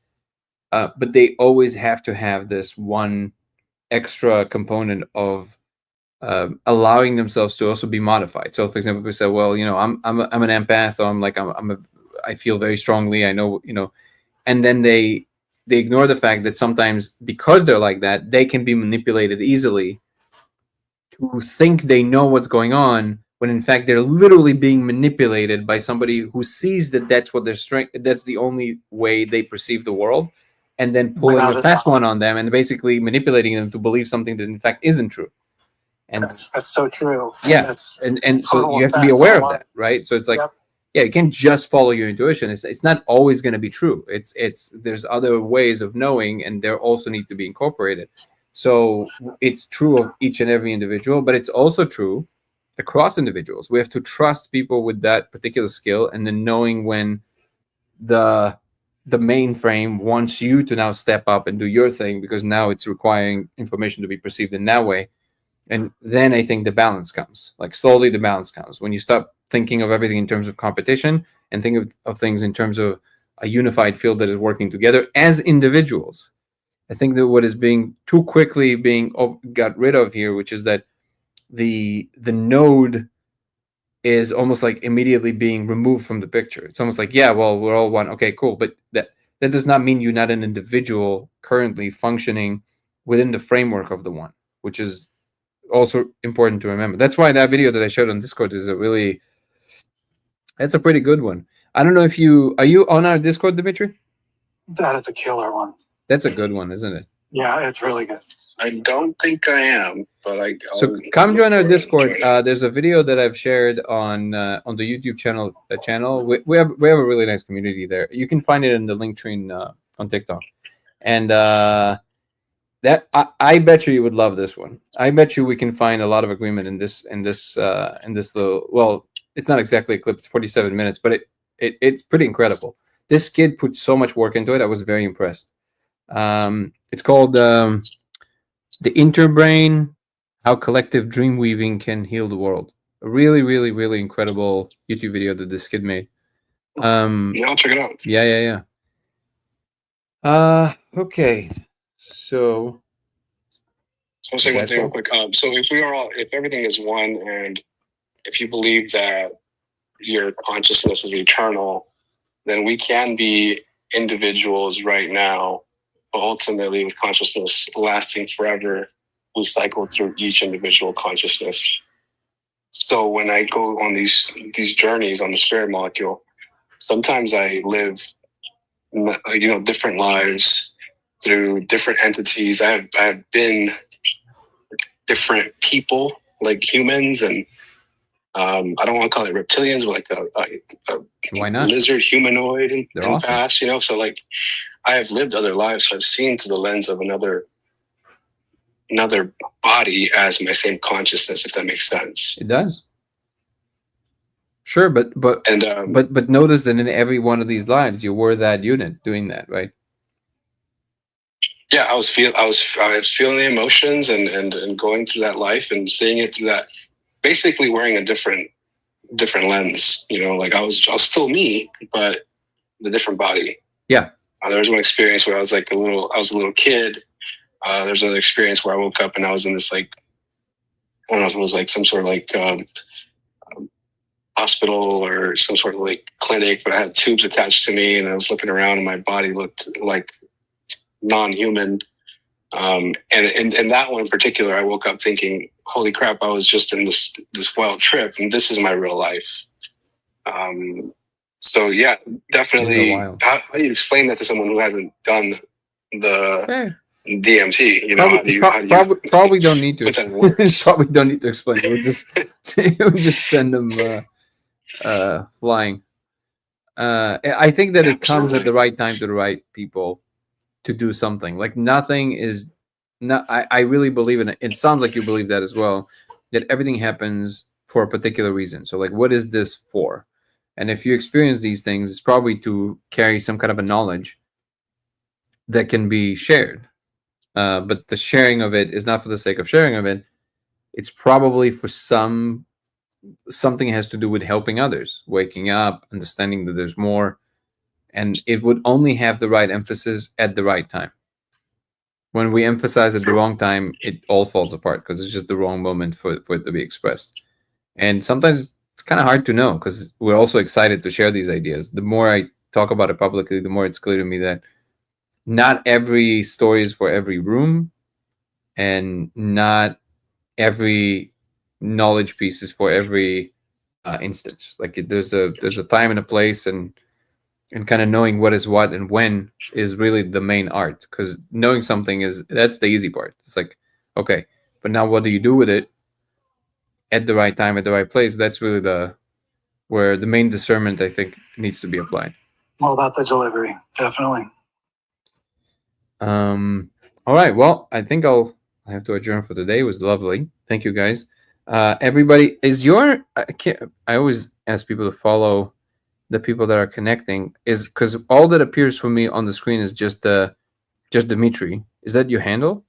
S1: but they always have to have this one extra component of allowing themselves to also be modified. So, for example, we say, "Well, I'm an empath, or I feel very strongly. I know, and then they ignore the fact that sometimes because they're like that, they can be manipulated easily to think they know what's going on, when in fact they're literally being manipulated by somebody who sees that that's what their strength, that's the only way they perceive the world, and then pulling a fast one on them and basically manipulating them to believe something that in fact isn't true." And
S3: that's so true.
S1: Yeah, and so you have to be aware of that, right? So it's like, yeah, you can't just follow your intuition. It's not always going to be true. It's there's other ways of knowing, and they also need to be incorporated. So it's true of each and every individual, but it's also true across individuals. We have to trust people with that particular skill, and then knowing when the mainframe wants you to now step up and do your thing, because now it's requiring information to be perceived in that way. And then I think the balance comes. Like slowly the balance comes when you stop thinking of everything in terms of competition and think of things in terms of a unified field that is working together as individuals. I think that what is being too quickly got rid of here, which is that the node is almost like immediately being removed from the picture. It's almost like, yeah, well, we're all one. Okay, cool. But that does not mean you're not an individual currently functioning within the framework of the one, which is also important to remember. That's why that video that I showed on Discord is that's a pretty good one. I don't know if are you on our Discord, Dimitri?
S3: That is a killer one.
S1: That's a good one, isn't it?
S3: Yeah, it's really good.
S4: I don't think I am, but
S1: So come join our Discord. There's a video that I've shared on the YouTube channel. We have a really nice community there. You can find it in the link tree on TikTok, and that I bet you would love this one. I bet you we can find a lot of agreement in this little. Well, it's not exactly a clip. It's 47 minutes, but it's pretty incredible. This kid put so much work into it. I was very impressed. It's called the Interbrain How collective dream weaving can heal the world. A really, really, really incredible YouTube video that this kid made.
S4: Yeah, I'll check it out.
S1: Yeah. Okay. So
S4: So I'll say one
S1: That's
S4: thing real
S1: all.
S4: quick. So if everything is one, and if you believe that your consciousness is eternal, then we can be individuals right now, but ultimately with consciousness lasting forever, we cycle through each individual consciousness. So when I go on these journeys on the spirit molecule, sometimes I live, different lives through different entities. I've been different people, like humans, and I don't want to call it reptilians, but like a
S1: Why not?
S4: lizard humanoid in
S1: They're
S4: the
S1: awesome.
S4: past. So like I have lived other lives, so I've seen through the lens of another body as my same consciousness, if that makes sense.
S1: It does. Sure, but notice that in every one of these lives, you were that unit doing that, right?
S4: Yeah, I was feeling the emotions and going through that life and seeing it through that, basically wearing a different lens. Like I was still me, but the different body.
S1: Yeah.
S4: There was one experience where I was a little kid. There's another experience where I woke up and I was in this, like, I don't know if it was like some sort of like hospital or some sort of like clinic, but I had tubes attached to me and I was looking around and my body looked like non-human. And that one in particular, I woke up thinking, holy crap, I was just in this wild trip and this is my real life. So yeah, definitely. How do you explain that to someone who hasn't done the DMT?
S1: Probably don't need to.
S4: Put that in words?
S1: Probably don't need to explain. We'll just send them flying. I think that it comes at the right time to the right people to do something. Like nothing is not. I really believe in it. It sounds like you believe that as well. That everything happens for a particular reason. So like, what is this for? And if you experience these things, it's probably to carry some kind of a knowledge that can be shared. But the sharing of it is not for the sake of sharing of it. It's probably for something has to do with helping others, waking up, understanding that there's more, and it would only have the right emphasis at the right time. When we emphasize at the wrong time, it all falls apart because it's just the wrong moment for it to be expressed. And sometimes it's kind of hard to know because we're also excited to share these ideas. The more I talk about it publicly, the more it's clear to me that not every story is for every room, and not every knowledge piece is for every instance. Like there's a time and a place, and kind of knowing what is what and when is really the main art. Because knowing something that's the easy part. It's like, okay, but now what do you do with it at the right time, at the right place? That's really where the main discernment, I think, needs to be applied.
S3: All about the delivery, definitely.
S1: All right. Well, I think I have to adjourn for today. It was lovely. Thank you, guys. Everybody, I always ask people to follow the people that are connecting, is because all that appears for me on the screen is just Dimitri. Is that your handle?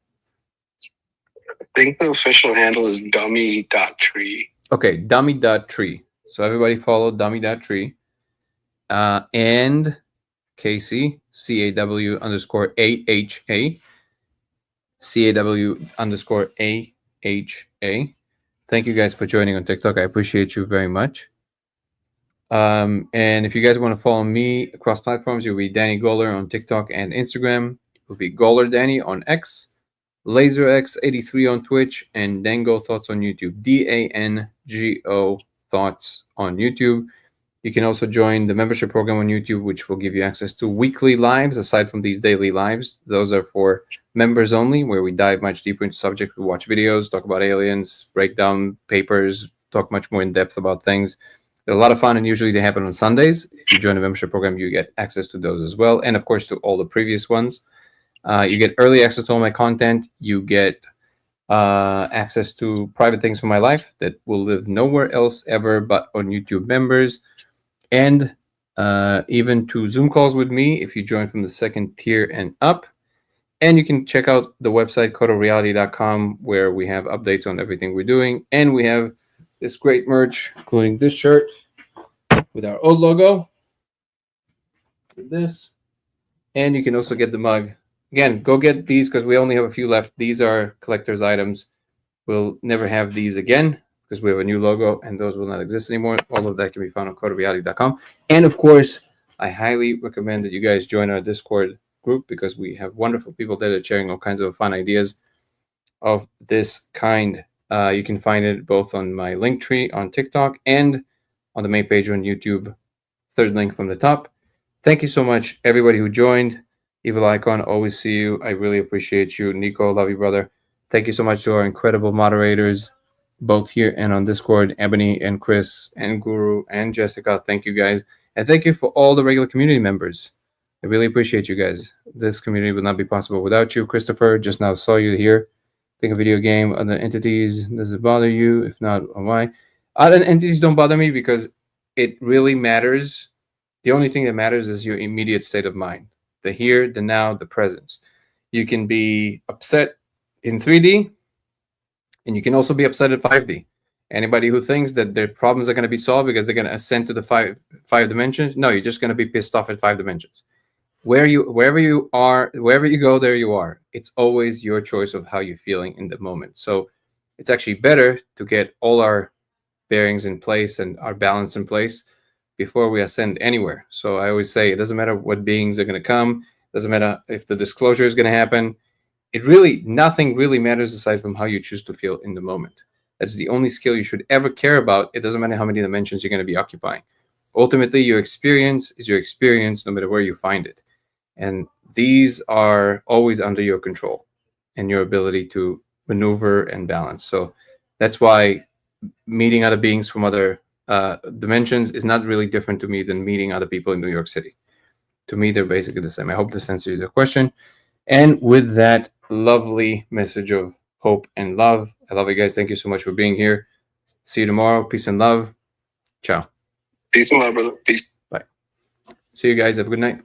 S4: I think the official handle is dummy.tree.
S1: Okay, dummy.tree. So everybody follow dummy.tree. And Casey, CAW_AHA. CAW_AHA. Thank you guys for joining on TikTok. I appreciate you very much. And if you guys want to follow me across platforms, you'll be Danny Goller on TikTok and Instagram. It will be Goller Danny on X, LaserX83 on Twitch, and Dango Thoughts on YouTube. DANGO Thoughts on YouTube. You can also join the membership program on YouTube, which will give you access to weekly lives aside from these daily lives. Those are for members only, where we dive much deeper into subjects. We watch videos, talk about aliens, break down papers, talk much more in depth about things. They're a lot of fun, and usually they happen on Sundays. If you join the membership program, you get access to those as well, and of course to all the previous ones. You get early access to all my content. You get access to private things from my life that will live nowhere else ever but on YouTube members. And even to Zoom calls with me if you join from the second tier and up. And you can check out the website, codeofreality.com, where we have updates on everything we're doing. And we have this great merch, including this shirt with our old logo. With this. And you can also get the mug. Again, go get these because we only have a few left. These are collector's items. We'll never have these again because we have a new logo and those will not exist anymore. All of that can be found on codeofreality.com. And of course, I highly recommend that you guys join our Discord group because we have wonderful people there that are sharing all kinds of fun ideas of this kind. You can find it both on my link tree on TikTok and on the main page on YouTube. Third link from the top. Thank you so much, everybody who joined. Evil Icon, always see you. I really appreciate you. Nico, love you, brother. Thank you so much to our incredible moderators, both here and on Discord, Ebony and Chris and Guru and Jessica. Thank you, guys. And thank you for all the regular community members. I really appreciate you guys. This community would not be possible without you. Christopher, just now saw you here. Think a video game, other entities, does it bother you? If not, why? Other entities don't bother me because it really matters. The only thing that matters is your immediate state of mind. The here, the now, the presence. You can be upset in 3D, and you can also be upset at 5D. Anybody who thinks that their problems are going to be solved because they're going to ascend to the five dimensions, no, you're just going to be pissed off at 5 dimensions. Wherever you are, wherever you go, there you are. It's always your choice of how you're feeling in the moment. So it's actually better to get all our bearings in place and our balance in place before we ascend anywhere. So I always say it doesn't matter what beings are going to come. It doesn't matter if the disclosure is going to happen. Nothing really matters aside from how you choose to feel in the moment. That's the only skill you should ever care about. It doesn't matter how many dimensions you're going to be occupying. Ultimately, your experience is your experience no matter where you find it. And these are always under your control and your ability to maneuver and balance. So that's why meeting other beings from other dimensions is not really different to me than meeting other people in New York City. To me, they're basically the same. I hope this answers your question. And with that lovely message of hope and love, I love you guys. Thank you so much for being here. See you tomorrow. Peace and love. Ciao.
S4: Peace and love, brother. Peace.
S1: Bye. See you guys. Have a good night.